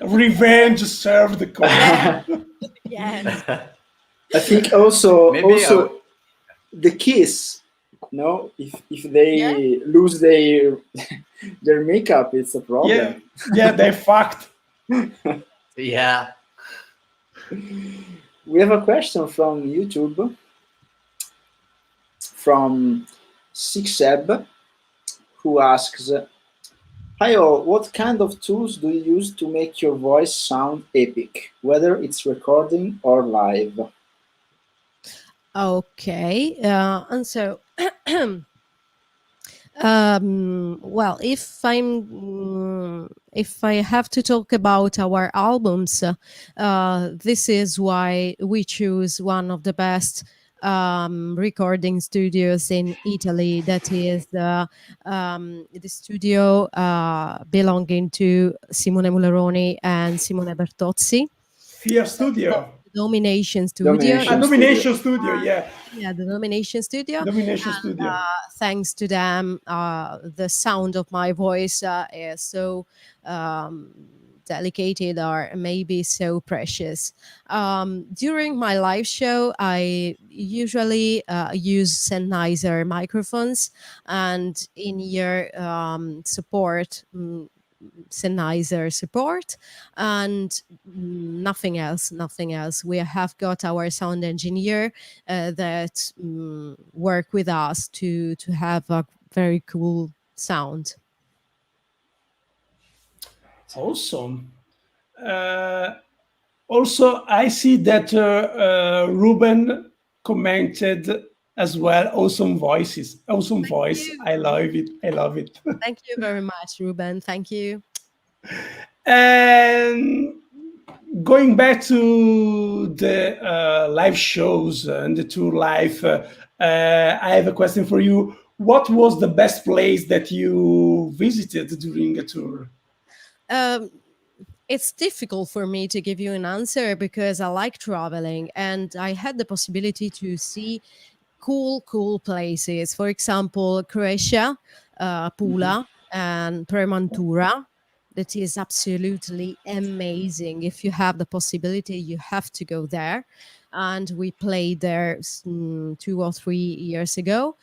Revenge served the Yes, coin. yes, I think also maybe. the kiss. No, if yeah. they lose their makeup, it's a Yeah, problem. yeah, they fucked. Yeah. We have a question from YouTube from Sixeb, who asks, "Hi all, what kind of tools do you use to make your voice sound epic, whether it's recording or live?" Okay, and so. Well, if I have to talk about our albums, this is why we choose one of the best recording studios in Italy. That is the studio belonging to Simone Muleroni and Simone Bertozzi. Fear Studio. Domination Studio. A Domination Studio. Domination Studio, yeah. Yeah, the Domination Studio. Domination Studio. Thanks to them, the sound of my voice is so delicate or maybe so precious. During my live show, I usually use Sennheiser microphones, and in your support. Sennheiser support and nothing else. We have got our sound engineer that work with us to have a very cool sound. Awesome. Uh, Also, I see that Ruben commented as well. Awesome voices, awesome Thank voice. you. I love it. I love it. Thank you very much, Ruben. Thank you. And going back to the live shows and the tour life, I have a question for you. What was the best place that you visited during a tour? Um, it's difficult for me to give you an answer because I like traveling and I had the possibility to see cool places. For example, Croatia, Pula, and Premantura. That is absolutely amazing. If you have the possibility, you have to go there. and we played there 2 or 3 years ago.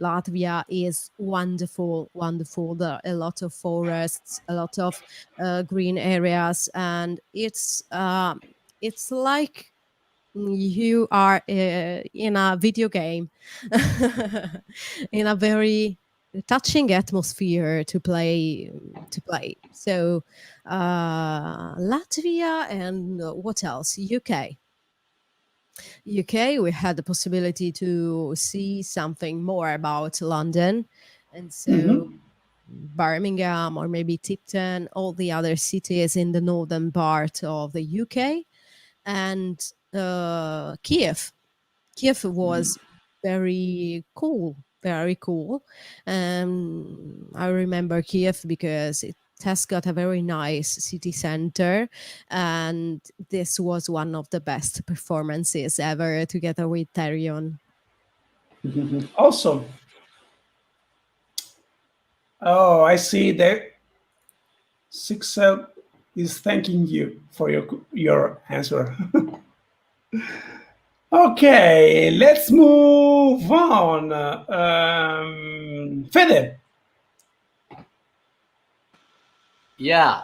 Latvia is wonderful, wonderful. There are a lot of forests, a lot of green areas, and it's like you are in a video game, in a very touching atmosphere to play. So Latvia, and what else? UK, we had the possibility to see something more about London, and so Birmingham or maybe Tipton, all the other cities in the northern part of the UK, and Kiev. Kiev was very cool, very cool. I remember Kiev because it has got a very nice city center, and this was one of the best performances ever together with Therion. Awesome. Oh, I see that Sixel is thanking you for your answer. Okay, let's move on. Fede. Yeah,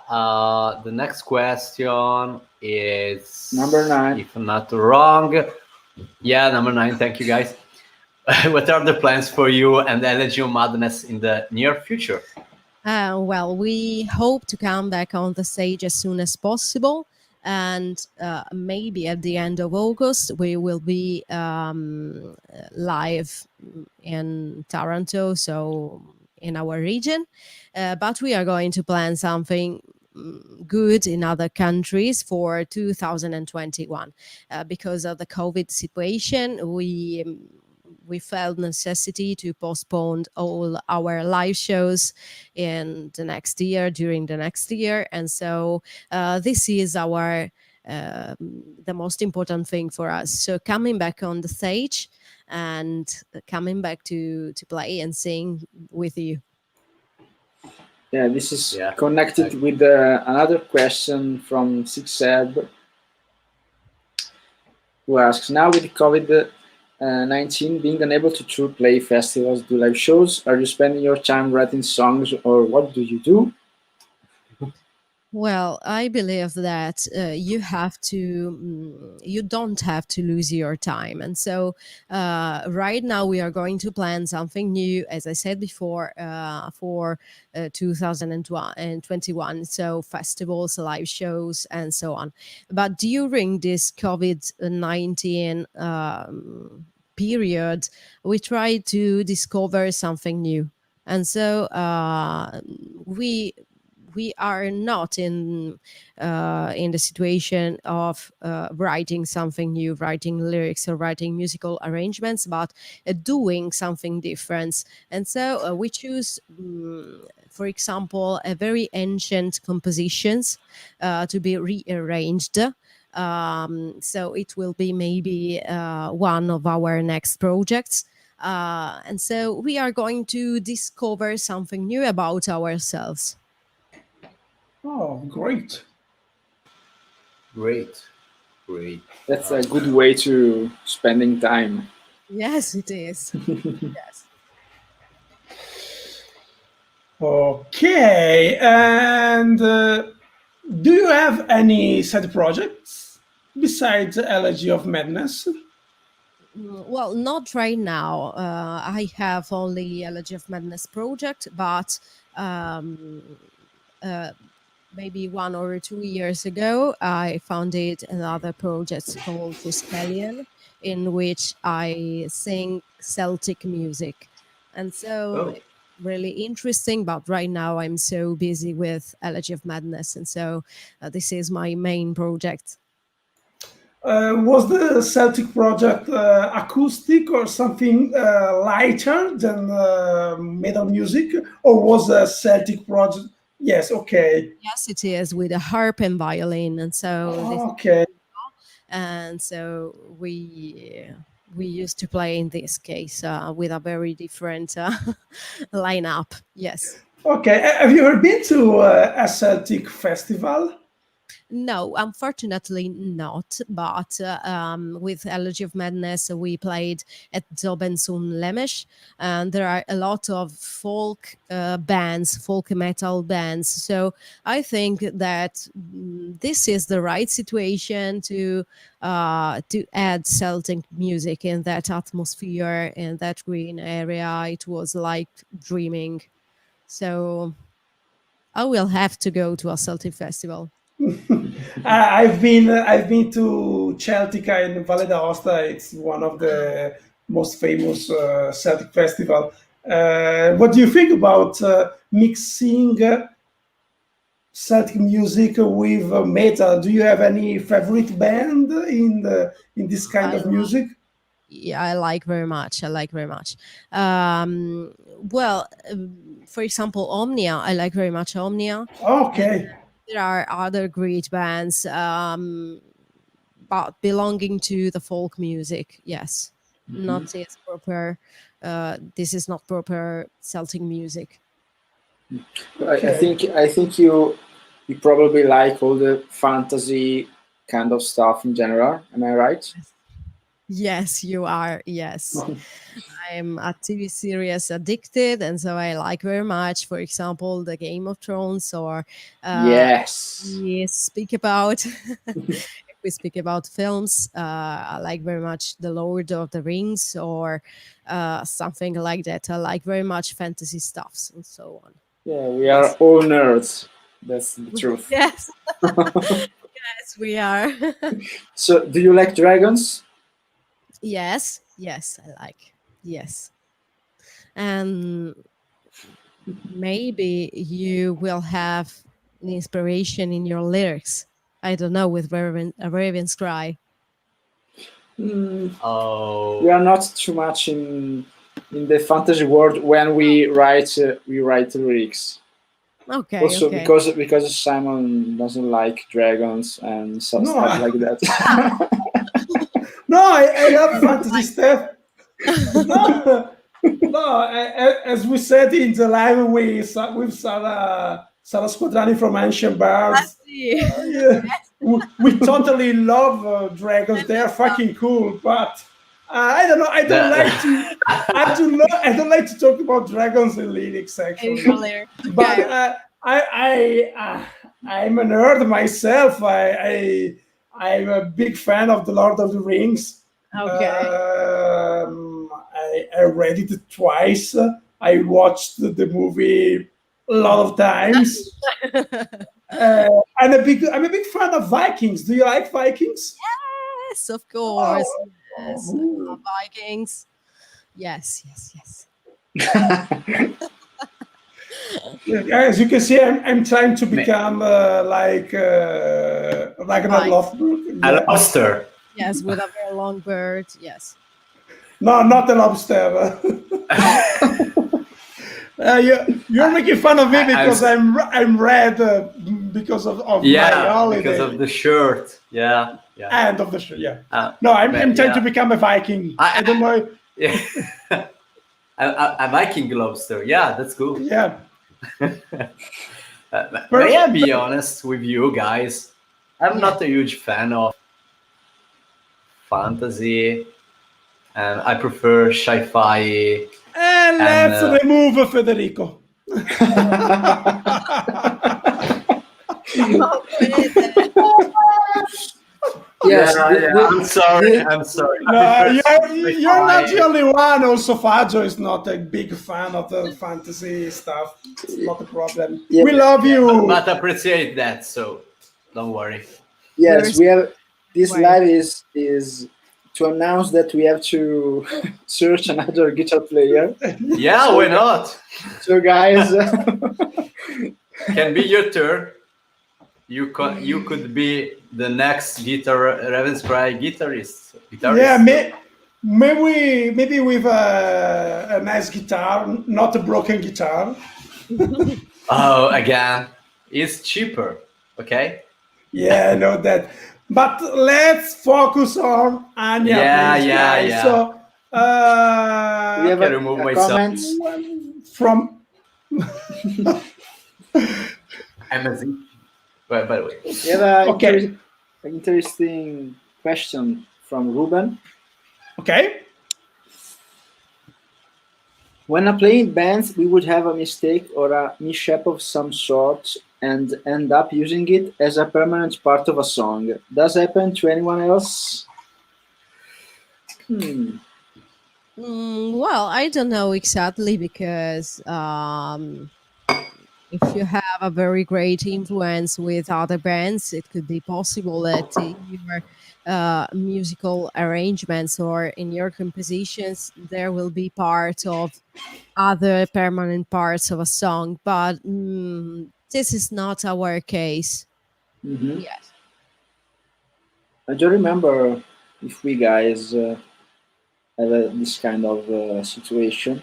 the next question is Number 9. if I'm not wrong. Yeah, number 9. Thank you, guys. What are the plans for you and Elegy of Madness in the near future? Well, we hope to come back on the stage as soon as possible. And maybe at the end of August, we will be live in Toronto, so in our region. But we are going to plan something good in other countries for 2021. Because of the COVID situation, we felt necessity to postpone all our live shows in the next year, during the next year. And so this is our the most important thing for us. So coming back on the stage and coming back to play and sing with you. Yeah, this is Yeah. connected with another question from Sixeb, who asks, now with COVID-19 being unable to true play festivals, do live shows, are you spending your time writing songs, or what do you do? Well, I believe that you don't have to lose your time. And so right now we are going to plan something new, as I said before, for 2021. So festivals, live shows, and so on. But during this COVID-19 period, we try to discover something new. And so we are not in the situation of writing something new, writing lyrics or writing musical arrangements, but doing something different. And so we choose, for example, a very ancient compositions to be rearranged. So it will be maybe one of our next projects. And so we are going to discover something new about ourselves. Oh, great. Great. That's a good way to spending time. Yes, it is. Yes. Okay, and do you have any side projects besides Elegy of Madness? Well, not right now. I have only Elegy of Madness project, but maybe 1 or 2 years ago, I founded another project called Triskelion, in which I sing Celtic music. And so really interesting, but right now I'm so busy with Elegy of Madness. And so this is my main project. Was the Celtic project acoustic or something lighter than metal music, or was a Celtic project? Yes, okay. Yes, it is, with a harp and violin. And so Okay. and so we used to play in this case with a very different lineup. Yes. Okay. Have you ever been to a Celtic festival? No, unfortunately not. But with Elegy of Madness, we played at Zobenzum Lemisch, and there are a lot of folk bands, folk metal bands. So I think that this is the right situation to add Celtic music in that atmosphere, in that green area. It was like dreaming. So I will have to go to a Celtic festival. I've been to Celtica in Valle d'Aosta. It's one of the most famous Celtic festival. What do you think about mixing Celtic music with metal? Do you have any favorite band in this kind I of music? Yeah, I like very much. I like very much. Um, well, for example, Omnia. I like very much Omnia, and Okay. there are other great bands, but belonging to the folk music. Yes, not as proper. This is not proper Celtic music. Okay. I think you probably like all the fantasy kind of stuff in general. Am I right? Yes, you are. Yes. I'm a TV series addicted, and so I like very much, for example, the Game of Thrones, or Yes. we speak about if we speak about films, I like very much The Lord of the Rings, or something like that. I like very much fantasy stuffs and so on. Yeah, we are Yes. all nerds. That's the truth. Yes. Yes, we are. So, do you like dragons? Yes. Yes, I like. Yes. And maybe you will have an inspiration in your lyrics. I don't know, with Ravenscry. Mm, Oh, we are not too much in the fantasy world when we write lyrics. Okay, Also, okay. because Simon doesn't like dragons and No, stuff like that. no, I love fantasy stuff. No, no. As we said in the live with Sarah Squadrani from Ancient I Bards, see. yeah, we totally love dragons. They are Love that. fucking cool. But I don't know. I don't like that, to. I don't like to talk about dragons in lyrics In your actually. lyrics. But Okay. I'm a nerd myself. I'm a big fan of the Lord of the Rings. Okay. I read it twice. I watched the movie a lot of times. I'm a big fan of Vikings. Do you like Vikings? Yes, of course. Yes, I Oh, love Vikings. Yes, yes, yes. as you can see, I'm trying to me- become like Ragnar Right. Lothbrok. a Yeah. lobster. Yes, with a very long bird. Yes. No, not the lobster. You're making fun of me because I'm red because of my Yeah, because holiday. of the shirt. Yeah, yeah. End of the show. Yeah. Uh, No, I'm but trying to yeah. become a Viking. I don't know. Yeah. a Viking lobster. Yeah, that's cool. Yeah. May I be honest with you guys? I'm Yeah. not a huge fan of fantasy, and I prefer sci-fi. And let's And remove Federico. Yes, I'm sorry. I'm sorry. I No, prefer you're not the sci-fi. only one. Also, Faggio is not a big fan of the fantasy stuff. It's not a problem. Yeah. We love you. But appreciate that, so don't worry. yes, we have this Right. live is to announce that we have to search another guitar player. Yeah, why not? So guys, Can be your turn. You could be the next Ravenscry guitarist. Yeah, maybe with a nice guitar, not a broken guitar. Oh, again, it's cheaper. Okay. Yeah, I know that. But let's focus on Anya, Yeah, please, yeah, guys. yeah. So, we have can remove a myself. comment. from Amazing. By the way. We have an Okay. interesting question from Ruben. Okay. When I play in bands, we would have a mistake or a mishap of some sort and end up using it as a permanent part of a song. Does happen to anyone else? Well, I don't know exactly because if you have a very great influence with other bands, it could be possible that in your musical arrangements or in your compositions, there will be part of other permanent parts of a song. But this is not our case Mm-hmm. yet. I don't remember if we guys have this kind of situation.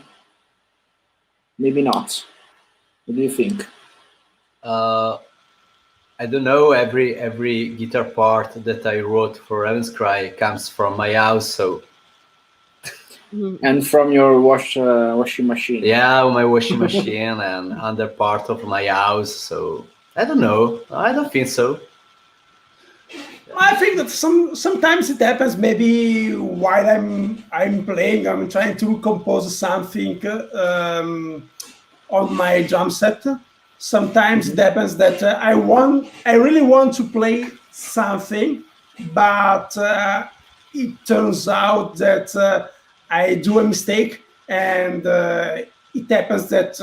Maybe not. What do you think? I don't know. Every guitar part that I wrote for Ravenscry comes from my house. So And from your washing machine. yeah, my washing machine and other part of my house. So I don't know. I don't think so. I think that sometimes it happens. Maybe while I'm playing, I'm trying to compose something on my drum set. Sometimes it happens that I really want to play something, but it turns out that I do a mistake, and it happens that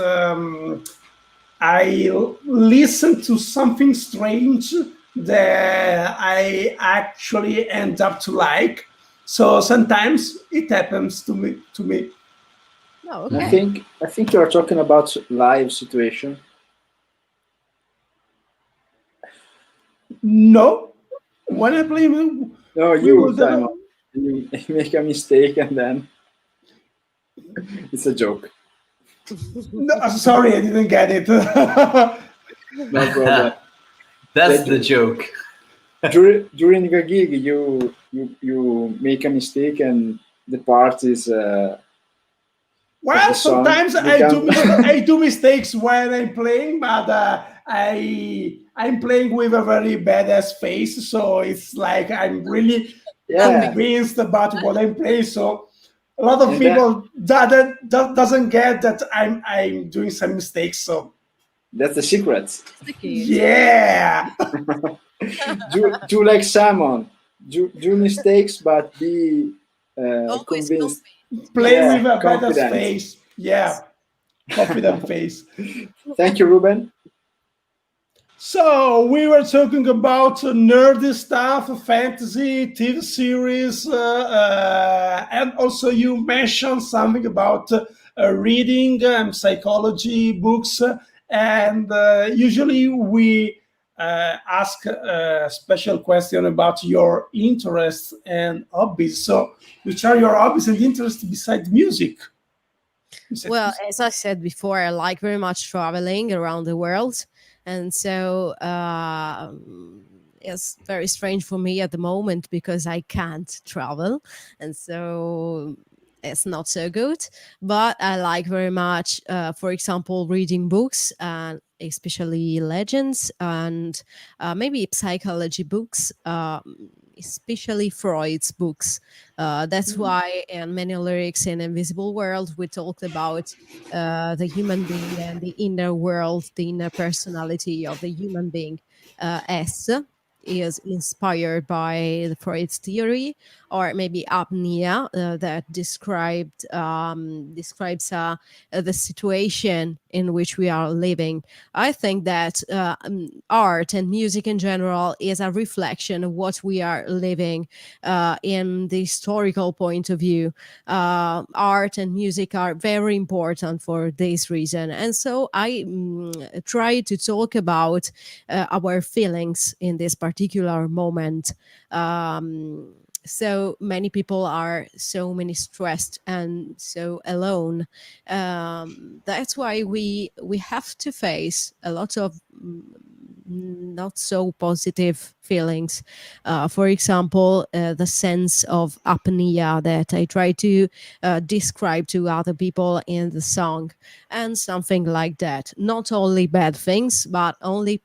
I listen to something strange that I actually end up to like. So sometimes it happens to me. Oh, I okay. think you are talking about live situation. No, when I play, No, we you, would. Simon. You make a mistake and then it's a joke. No, I'm sorry, I didn't get it. No problem. That's the joke. During a gig, you make a mistake and the part is Well, the song sometimes become I do mistakes when I'm playing, but I'm playing with a very badass face, so it's like I'm really yeah. convinced about what I'm playing. So a lot of And that, people doesn't get that I'm doing some mistakes. So that's the secret. The key. yeah, Do like Simon. Do mistakes, but be Always convinced. play Yeah, with a badass confident. face. Yeah, confident face. Thank you, Ruben. So we were talking about nerdy stuff, fantasy, TV series, and also you mentioned something about reading and psychology books. And usually we ask a special question about your interests and hobbies. So, which are your hobbies and interests besides music? Well, as I said before, I like very much traveling around the world. And so it's very strange for me at the moment because I can't travel. And so it's not so good. But I like very much, for example, reading books and especially legends and maybe psychology books. Especially Freud's books. That's why in many lyrics in Invisible World, we talked about the human being and the inner world, the inner personality of the human being. S is inspired by the Freud's theory, or maybe apnea that describes the situation in which we are living. I think that art and music in general is a reflection of what we are living in the historical point of view. Art and music are very important for this reason. And so I try to talk about our feelings in this particular moment. So many people are so many stressed and so alone. That's why we have to face a lot of not so positive feelings. For example, the sense of apnea that I try to describe to other people in the song, and something like that. Not only bad things, but only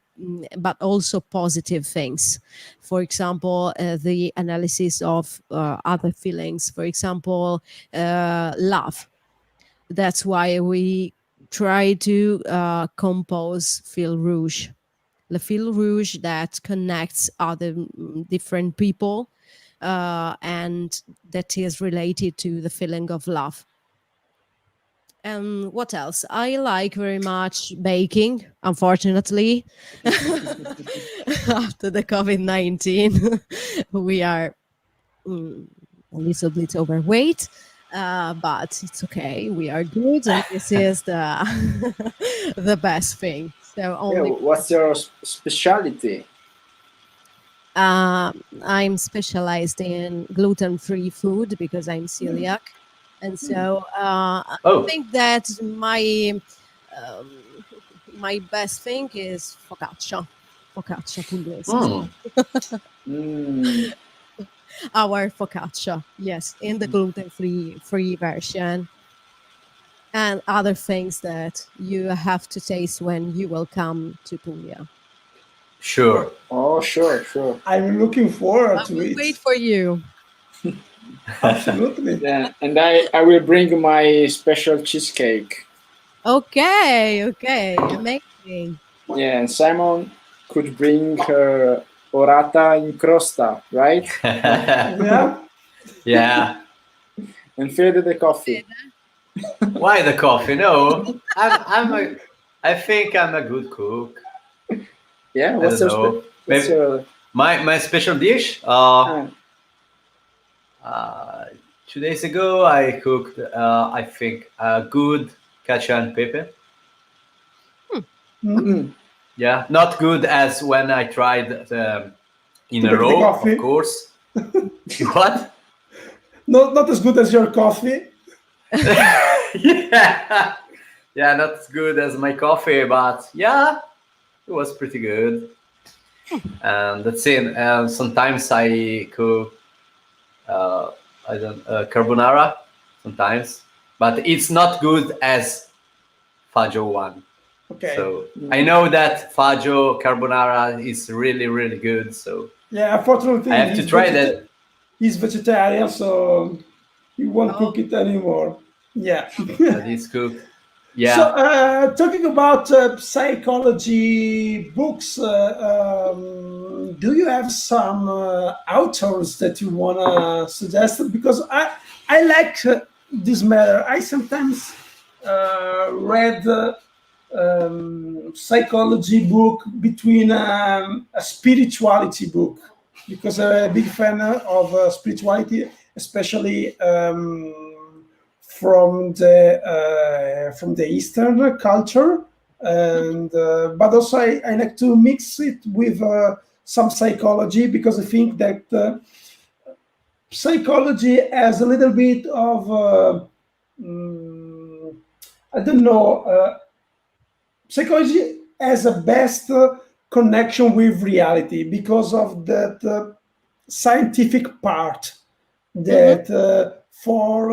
but also positive things. For example, the analysis of other feelings. For example, love. That's why we try to compose fil rouge. The fil rouge that connects other different people, and that is related to the feeling of love. And what else? I like very much baking, unfortunately. After the COVID-19, we are a little bit overweight, but it's okay. We are good, and this is the the best thing. So Yeah, only what's your specialty? I'm specialized in gluten-free food because I'm celiac, and so I Oh, think that um, my best thing is focaccia pugliese. hmm. Mm, Our focaccia, yes, in the gluten-free version, and other things that you have to taste when you will come to Puglia. Sure. oh, sure, sure. I'm looking forward to We'll it. wait for you. Absolutely. Yeah, and I will bring my special cheesecake. Okay, amazing. Yeah, and Simon could bring her orata in crosta, right? Yeah. Yeah. And Fede the coffee. Why the coffee? No, I think I'm a good cook. Yeah, I don't know. what's Maybe your my special dish. uh, Uh, 2 days ago, I cooked. I think a good cacio and pepe. mm, Yeah, not good as when I tried in To a make the row, of coffee. course. What? Not as good as your coffee. Yeah, yeah, not as good as my coffee, but yeah, it was pretty good. And that's it. And sometimes I cook, uh, I don't carbonara sometimes, but it's not good as faggio one. Okay. So I know that faggio carbonara is really really good. So Yeah, unfortunately, I have to try that. he's vegetarian, so he won't Oh, cook it anymore. Yeah. That is cooked. So, Yeah. talking about psychology books, do you have some authors that you wanna suggest? Because I like this matter. I sometimes read psychology book between a spirituality book because I'm a big fan of spirituality, especially from the Eastern culture, and but also I like to mix it with some psychology because I think that psychology has a little bit of mm, I don't know. Psychology has a best connection with reality because of that scientific part mhm. that for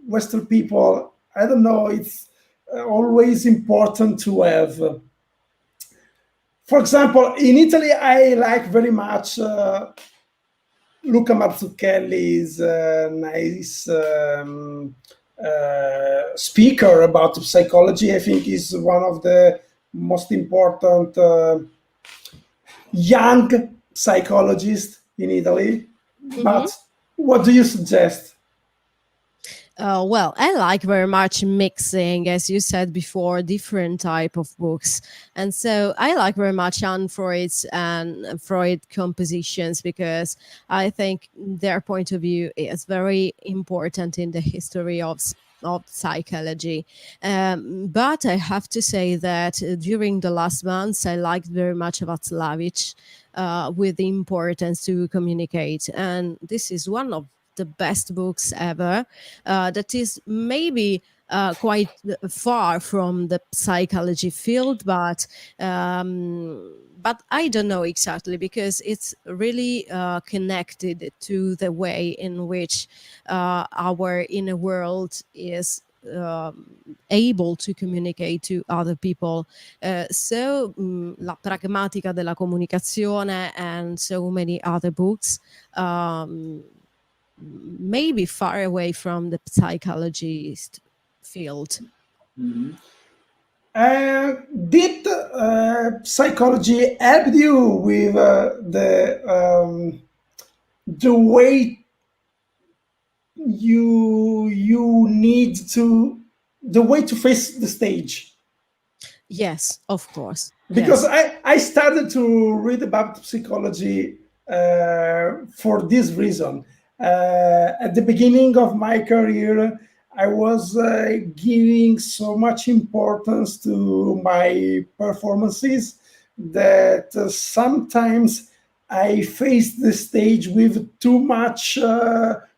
Western people, I don't know, it's always important to have. For example, in Italy, I like very much Luca Mazzucchelli is a nice speaker about psychology. I think he's one of the most important young psychologists in Italy. Mhm. But what do you suggest? Well, I like very much mixing, as you said before, different type of books, and so I like very much Anne Freud's and Freud compositions because I think their point of view is very important in the history of psychology. But I have to say that during the last months, I liked very much Václavic with the importance to communicate, and this is one of the best books ever that is maybe quite far from the psychology field, but I don't know exactly because it's really connected to the way in which our inner world is able to communicate to other people. La pragmatica della comunicazione and so many other books, maybe far away from the psychologist field. Mhm. Did psychology help you with the way you need to the way to face the stage? Yes, of course. Because Yes. I started to read about psychology for this reason. At the beginning of my career, I was giving so much importance to my performances that sometimes I faced the stage with too much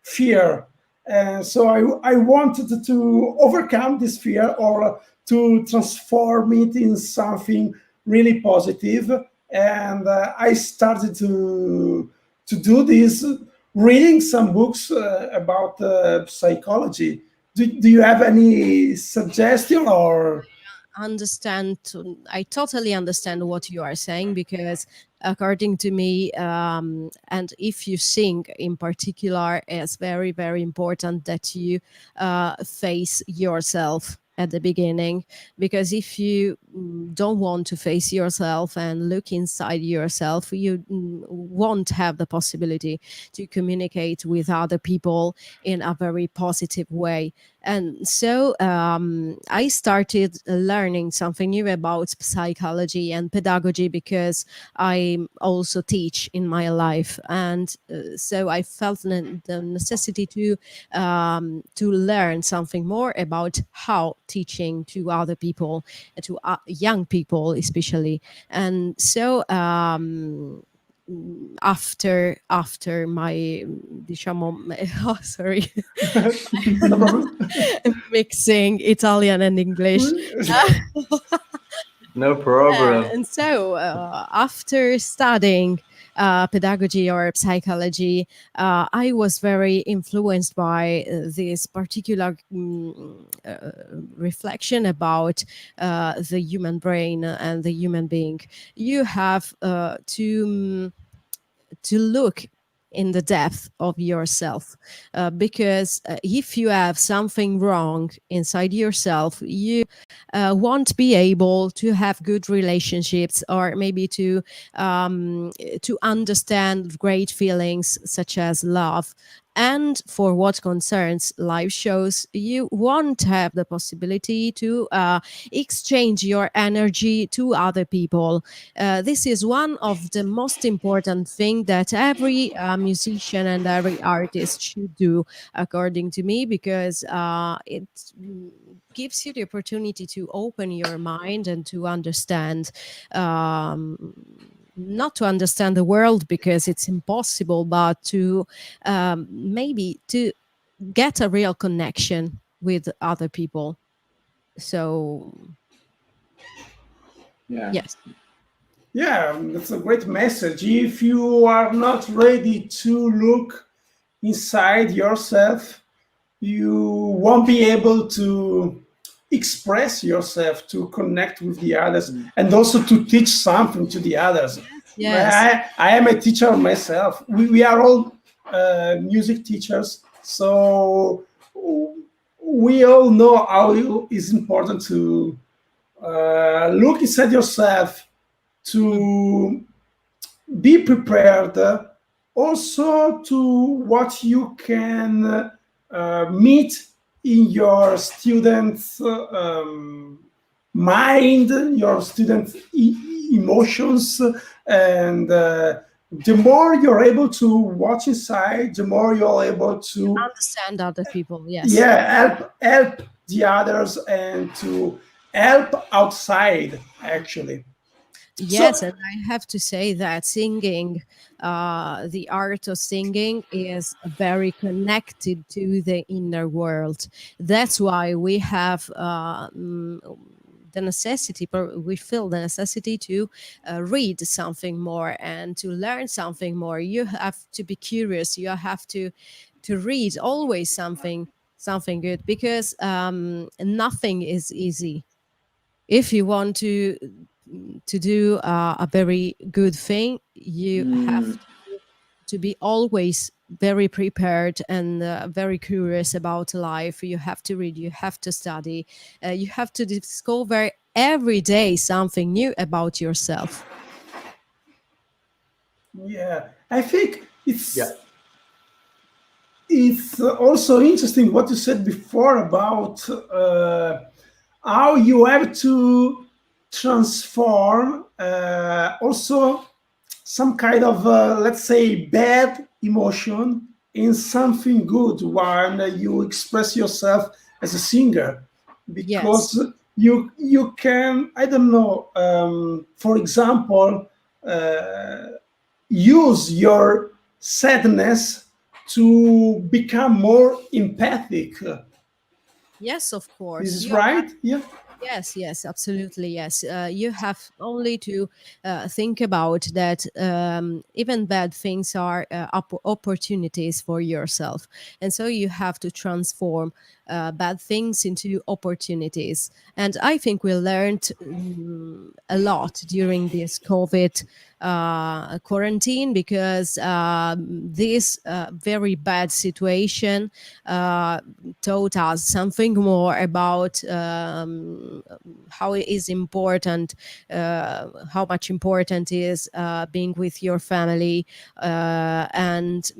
fear. And so I wanted to overcome this fear or to transform it in something really positive. And I started to do this, reading some books about psychology. Do you have any suggestion or? I totally understand what you are saying, because according to me, and if you sing in particular, it's very, very important that you face yourself at the beginning, because if you don't want to face yourself and look inside yourself, you won't have the possibility to communicate with other people in a very positive way. And so I started learning something new about psychology and pedagogy, because I also teach in my life. And so I felt the necessity to learn something more about how teaching to other people, to young people especially. And so after my diciamo oh sorry No problem. mixing Italian and English. No problem. And so after studying pedagogy or psychology, I was very influenced by this particular reflection about the human brain and the human being. You have to look in the depth of yourself, because if you have something wrong inside yourself, you won't be able to have good relationships, or maybe to understand great feelings such as love. And for what concerns live shows, you won't have the possibility to exchange your energy to other people. This is one of the most important thing that every musician and every artist should do, according to me, because it gives you the opportunity to open your mind and to understand, not to understand the world because it's impossible, but to maybe to get a real connection with other people. So Yeah. yes. Yeah, that's a great message. If you are not ready to look inside yourself, you won't be able to express yourself, to connect with the others, and also to teach something to the others. Yes. I am a teacher myself. We are all music teachers, so we all know how it is important to look inside yourself, to be prepared, also to what you can meet in your students' mind, your students' emotions, and the more you're able to watch inside, the more you're able to Understand other people. Yes. help the others and to help outside actually. Yes, So and I have to say that singing, the art of singing, is very connected to the inner world. That's why we have the necessity, we feel the necessity to read something more and to learn something more. You have to be curious. You have to read always something something good, because nothing is easy. If you want to do a very good thing, you have to be always very prepared and very curious about life. You have to read, you have to study, you have to discover every day something new about yourself. Yeah, I think Yeah. it's also interesting what you said before about how you have to transform also some kind of let's say bad emotion in something good when you express yourself as a singer, Yes. because you can, I don't know, for example, use your sadness to become more empathic. Yes, of This course. is You have. right, yeah. Yes, yes, absolutely. Yes. You have only to think about that even bad things are opportunities for yourself. And so you have to transform bad things into opportunities. And I think we learned a lot during this COVID quarantine, because this very bad situation taught us something more about how it is important, how much important is being with your family, and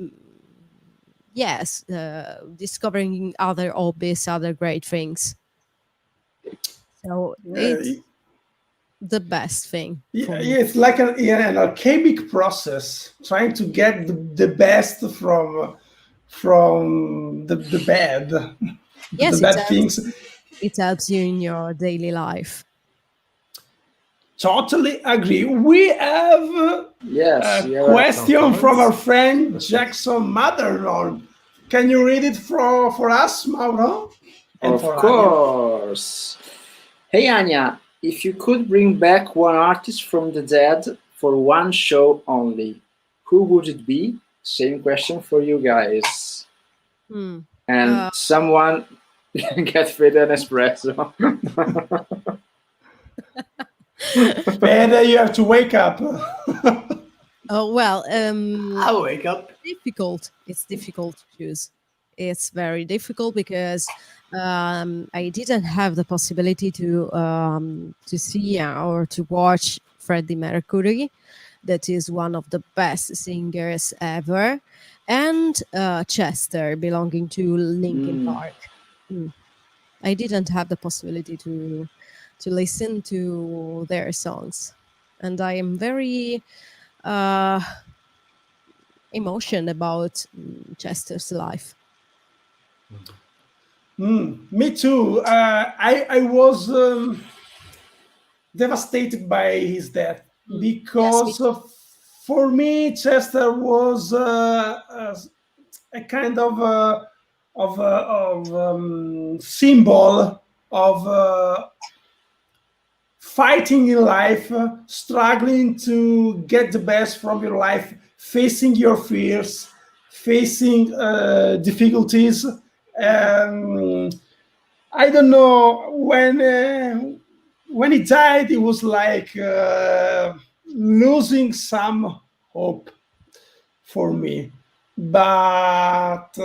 yes, discovering other hobbies, other great things. So it's the best thing for me. It's like an alchemic process, trying to get the best from the bad, the Yes, bad things. it helps you in your daily life. Totally agree. We have Yes, a you have Some question from our comments? friend Jackson Motherlord. Can you read it for us, Mauro? And of for Anya? course. Hey Anya, if you could bring back one artist from the dead for one show only, who would it be? Same question for you guys. Hmm. And Uh, someone get fed an espresso. Better you have to wake up. oh well, I wake up. difficult. It's difficult to choose. It's very difficult because I didn't have the possibility to see or to watch Freddie Mercury. That is one of the best singers ever, and Chester, belonging to Linkin Park. Mm. I didn't have the possibility to listen to their songs, and I am very uh, emotion about Chester's life. Me too. I was devastated by his death, Yes, me because too. for me Chester was a kind of symbol of fighting in life, struggling to get the best from your life, facing your fears, facing difficulties. Um, I don't know, when he died, it was like losing some hope for me. But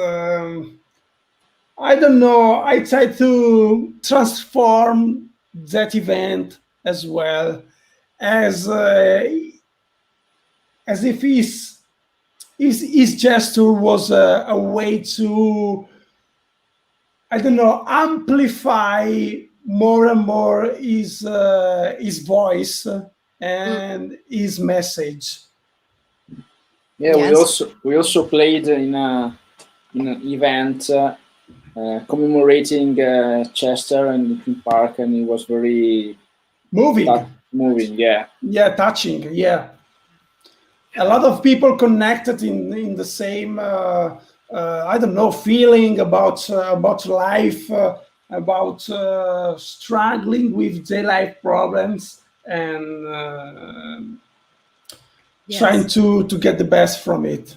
I don't know. I try to transform that event as well as as if his gesture was a way to, I don't know, amplify more and more his voice Mm, and his message. Yeah, yes. we also played in an event commemorating Chester and Linkin Park, and it was very Moving, moving. Yeah, yeah, touching, yeah. A lot of people connected in the same I don't know, feeling about life, about struggling with their life problems, and trying Yes. to get the best from it.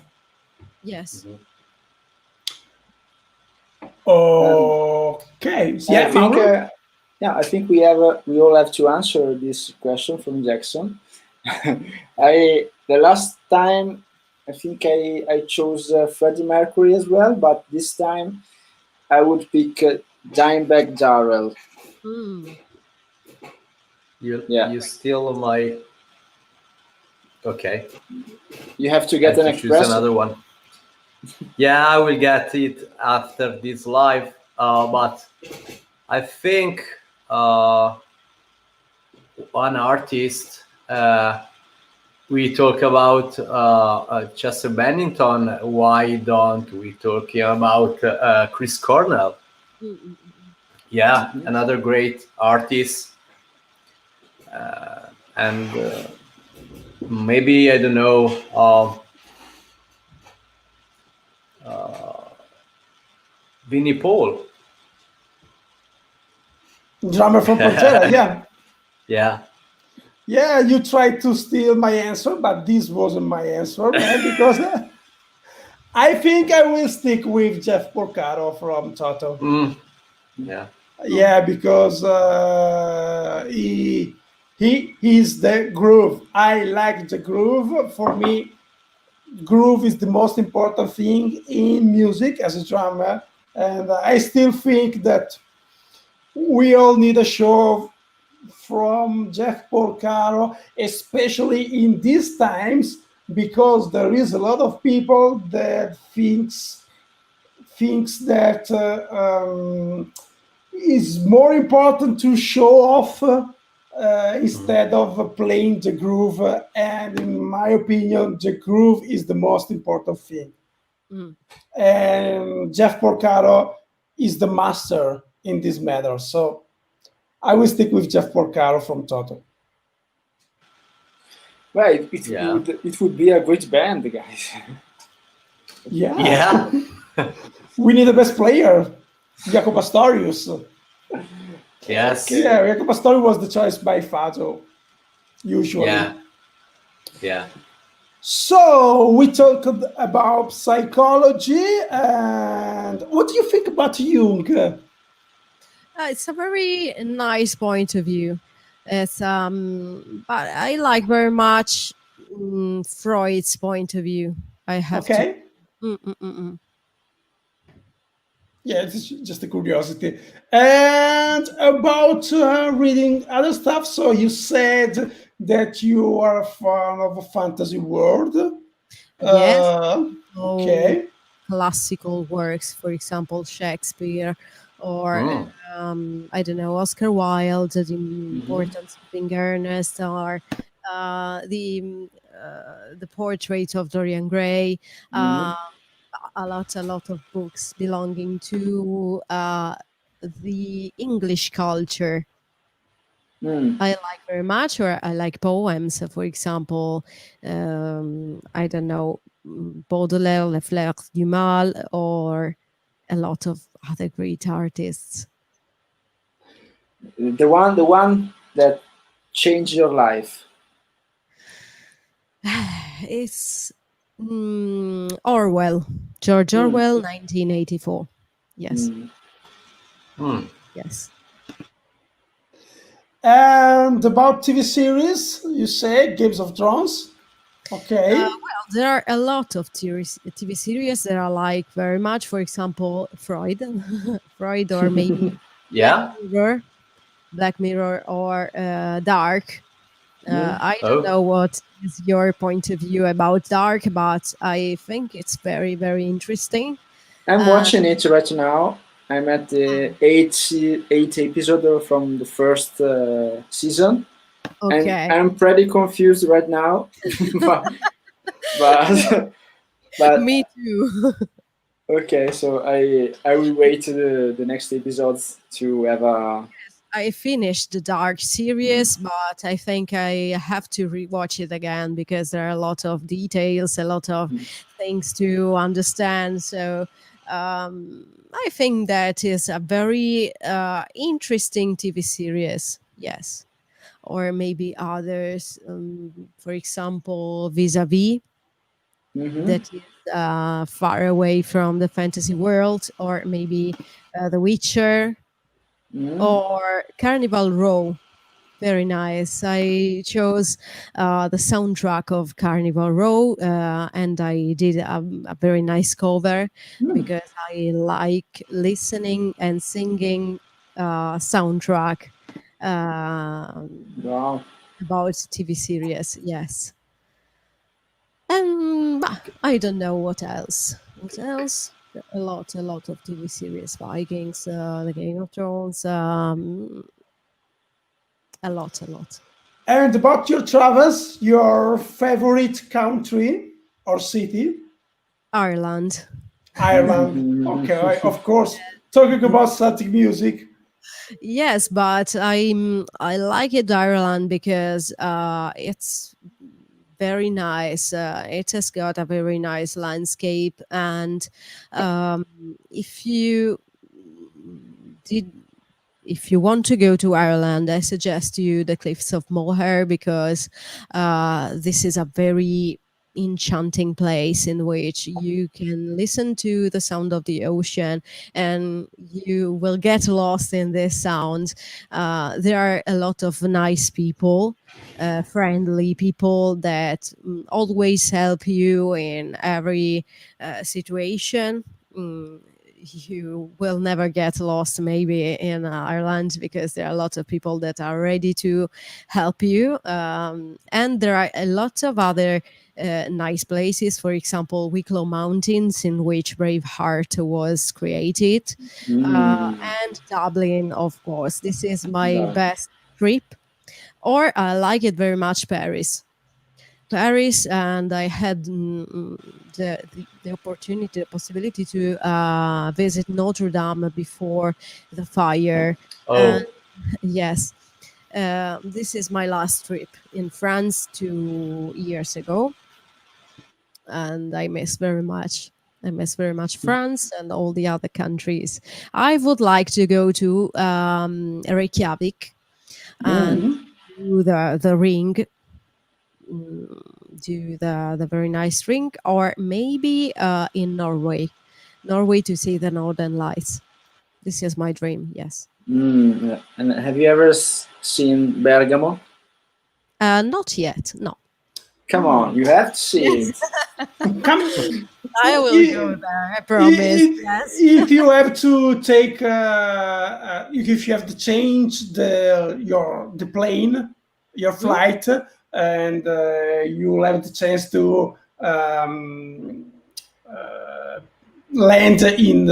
Yes. Okay. Yeah, I think, Mauro? I think we all have to answer this question from Jackson. The last time I think I chose Freddie Mercury as well, but this time I would pick Dimebag Darrell. Hmm. Yeah, You steal my. Okay, you have to I get have an to choose espresso. another one. Yeah, I will get it after this live. But I think one artist. We talk about Chester Bennington. Why don't we talk about Chris Cornell? Mm, mm, mm. Yeah, another great artist. And maybe I don't know. Vinnie Paul. Drummer from Pantera, yeah. Yeah. Yeah, you tried to steal my answer, but this wasn't my answer, man, because I think I will stick with Jeff Porcaro from Toto. Yeah. Yeah, because he's the groove. I like the groove. For me, groove is the most important thing in music as a drummer, and I still think that we all need a show from Jeff Porcaro, especially in these times, because there is a lot of people that thinks that is more important to show off instead of playing the groove. And in my opinion, the groove is the most important thing. Mm. And Jeff Porcaro is the master in this matter. So I will stick with Jeff Porcaro from Toto. Right, Yeah. it would be a great band, guys. Yeah. Yeah. We need a best player, Jacopo Pastorius. Yes. Yeah, Jacopo Pastorius was the choice by Fato, usually. Yeah. Yeah. So we talked about psychology, and what do you think about Jung? It's a very nice point of view. It's but I like very much Freud's point of view. I have to. Okay. Mm, mm, mm, mm. Yeah, it's just a curiosity. And about reading other stuff, so you said that you are a fan of a fantasy world. Yes. Okay. Classical works, for example, Shakespeare, or Mm. I don't know, Oscar Wilde, The Importance of Being Earnest, or the Portrait of Dorian Gray. A lot of books belonging to the English culture. I like very much, or I like poems. For example, I don't know, Baudelaire, Les Fleurs du Mal, or a lot of other great artists. The one that changed your life. It's Orwell, George Orwell, 1984. Yes. Yes. And about TV series, you say Games of Thrones. Okay. Well, there are a lot of TV series that I like very much. For example, Freud, Freud, or maybe Yeah. Black Mirror, or Dark. I don't Oh. know what is your point of view about Dark, but I think it's very, very interesting. I'm watching it right now. I'm at the eighth episode from the first season. Okay. And I'm pretty confused right now. but Me too. okay, so I will wait the next episodes to have a. I finished the Dark series, but I think I have to rewatch it again because there are a lot of details, a lot of things to understand. So I think that is a very interesting TV series. Yes. Or maybe others, for example, Vis-a-Vis. Mhm. that is far away from the fantasy world, or maybe The Witcher Mhm. or Carnival Row. Very nice. I chose the soundtrack of Carnival Row, and I did a very nice cover Mm. because I like listening and singing soundtrack Wow. about TV series. Yes, and I don't know what else. What else? A lot of TV series: Vikings, The Game of Thrones. A lot. And about your travels, your favorite country or city? Ireland. Ireland. Okay, of course. Talking about Celtic music. Yes, but I like it Ireland because it's very nice. It has got a very nice landscape, and um, if you did. If you want to go to Ireland, I suggest you the Cliffs of Moher because this is a very enchanting place in which you can listen to the sound of the ocean and you will get lost in this sound. There are a lot of nice people, friendly people that always help you in every situation. You will never get lost maybe in Ireland because there are a lot of people that are ready to help you, and there are a lot of other nice places, for example Wicklow Mountains in which Braveheart was created, Mm. and Dublin, of course. This is my Yeah. best trip. Or I like it very much, Paris, and I had the opportunity, the possibility to visit Notre Dame before the fire. And Oh, yes, this is my last trip in France 2 years ago, and I miss very much. I miss very much France and all the other countries. I would like to go to Reykjavik and Mm. do the ring, do the very nice ring, or maybe in Norway to see the Northern Lights. This is my dream. Yes. Mm. Yeah. And have you ever seen Bergamo? Not yet. No. Come on, you have to see Yes. it. Come. I will go i- there. I promise. Yes. if you have to take, if you have to change the plane, your Hmm? flight, and you'll have the chance to um, uh, land in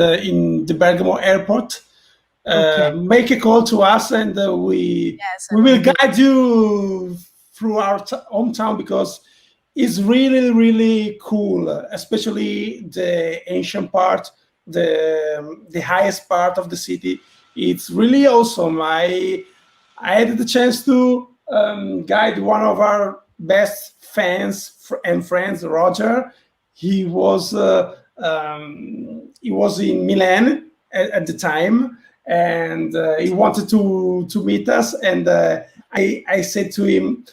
the Bergamo airport, Okay. make a call to us, and we Yes, I we will will do. guide you through our hometown because it's really really cool, especially the ancient part, the highest part of the city. It's really awesome. I had the chance to guide one of our best fans and friends, Roger. He was in Milan at the time, and he wanted to meet us. And I said to him,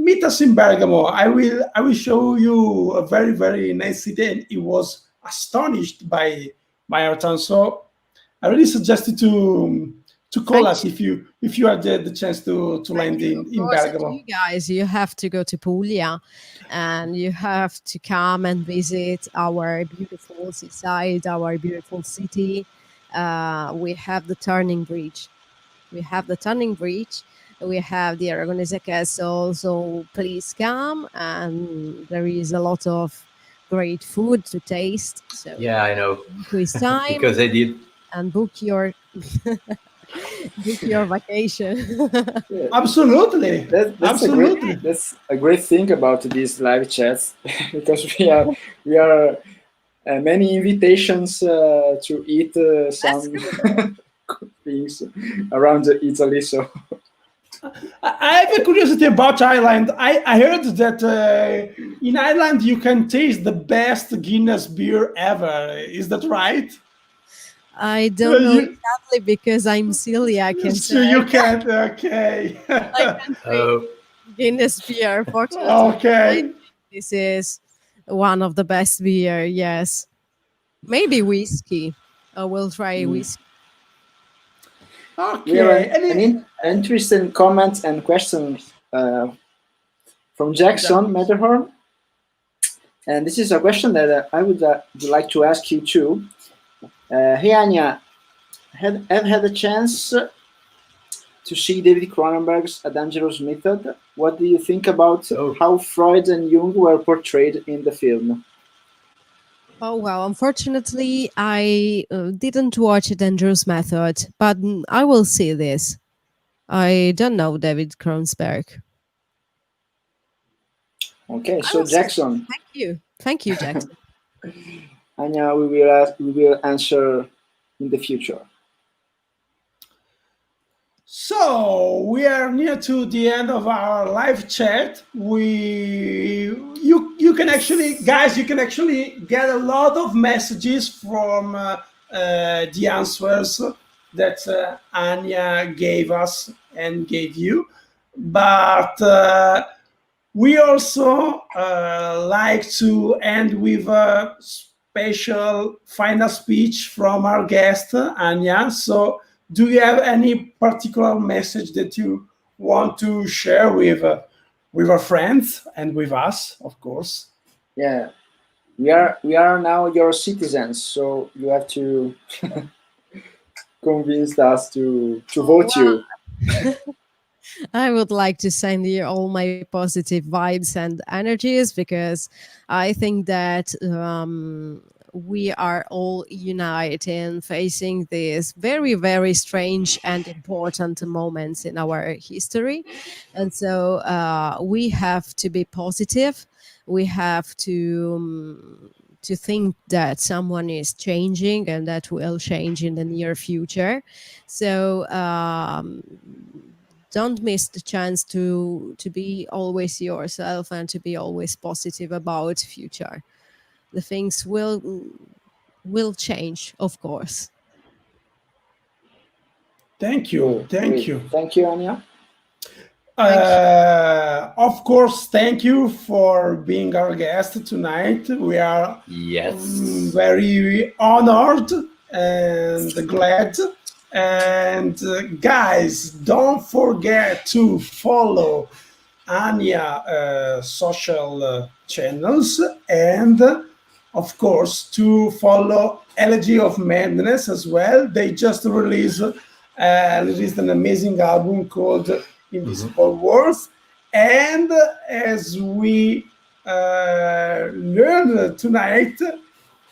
"Meet us in Bergamo. I will show you a very very nice city." And he was astonished by our town. So I really suggest you to call Thank us you. if you have the chance to Thank land you. Of in course, and Bergamo. you guys, you have to go to Puglia, and you have to come and visit our beautiful seaside, our beautiful city. We have the Turning Bridge. We have the Turning Bridge. We have the Aragonese Castle. So please come, and there is a lot of great food to taste. So yeah, I know. quiz time Because I did. and book your book your vacation. Yeah. Absolutely, absolutely. That's a great thing about these live chats because we are many invitations to eat That's some good. things around Italy. So I have a curiosity about Ireland. I heard that in Ireland you can taste the best Guinness beer ever. Is that right? I don't know You, exactly because I'm silly. I can say so you can't. Okay. I can drink Oh, Guinness beer. Fortunately, I Okay. think this is one of the best beer. Yes, maybe whiskey. I will try whiskey. We have Okay. an interesting comment and question from Jackson Matterhorn. And this is a question that I would like to ask you too. Hey Anya, have had a chance to see David Cronenberg's A Dangerous Method? What do you think about how Freud and Jung were portrayed in the film? Oh, well, unfortunately, I didn't watch A Dangerous Method, but I will see this. I don't know David Cronenberg. Okay, so Jackson. Thank you, Jackson. Anya, we will answer in the future. So we are near to the end of our live chat. You can actually, guys, you can actually get a lot of messages from the answers that Anya gave us and gave you, but we also like to end with a special final speech from our guest, Anya. So, do you have any particular message that you want to share with our friends and with us, of course? Yeah, we are now your citizens, so you have to convince us to vote you. I would like to send you all my positive vibes and energies, because I think that we are all united in facing these very, very strange and important moments in our history. And so we have to be positive. We have to think that someone is changing and that will change in the near future. So don't miss the chance to be always yourself and to be always positive about future. The things will change, of course. Thank you. Thank you. Thank you, Anya. Of course, thank you for being our guest tonight. We are very honored and glad. And guys, don't forget to follow Anya social channels, and of course to follow Elegy of Madness as well. They just released an amazing album called Invisible Words, and as we learned tonight,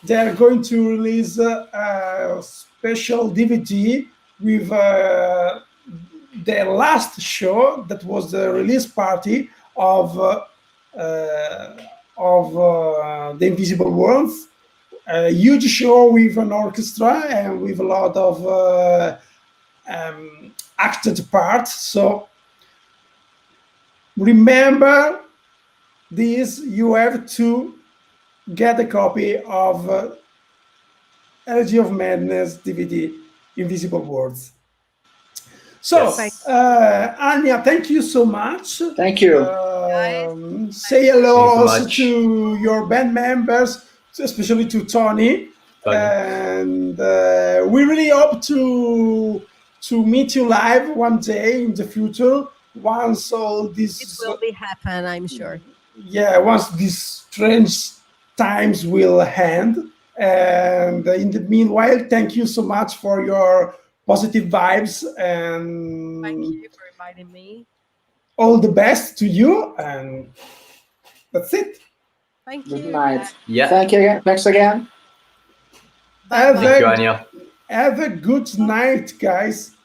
they're going to release a special DVD with their last show. That was the release party of the Invisible Worlds, a huge show with an orchestra and with a lot of acted parts. So remember this, you have to get a copy of Elegy of Madness DVD, Invisible Words. So, Anya, thank you so much. Thank you. Say hello also to your band members, especially to Tony. And we really hope to meet you live one day in the future, once all this... It will be happen, I'm sure. Yeah, once these strange times will end. And in the meanwhile, thank you so much for your positive vibes, and thank you for inviting me. All the best to you, and that's it. Thank you. Good night. Yeah. Thank you again. Thanks again. Thank you, Anya. Have a good night, guys.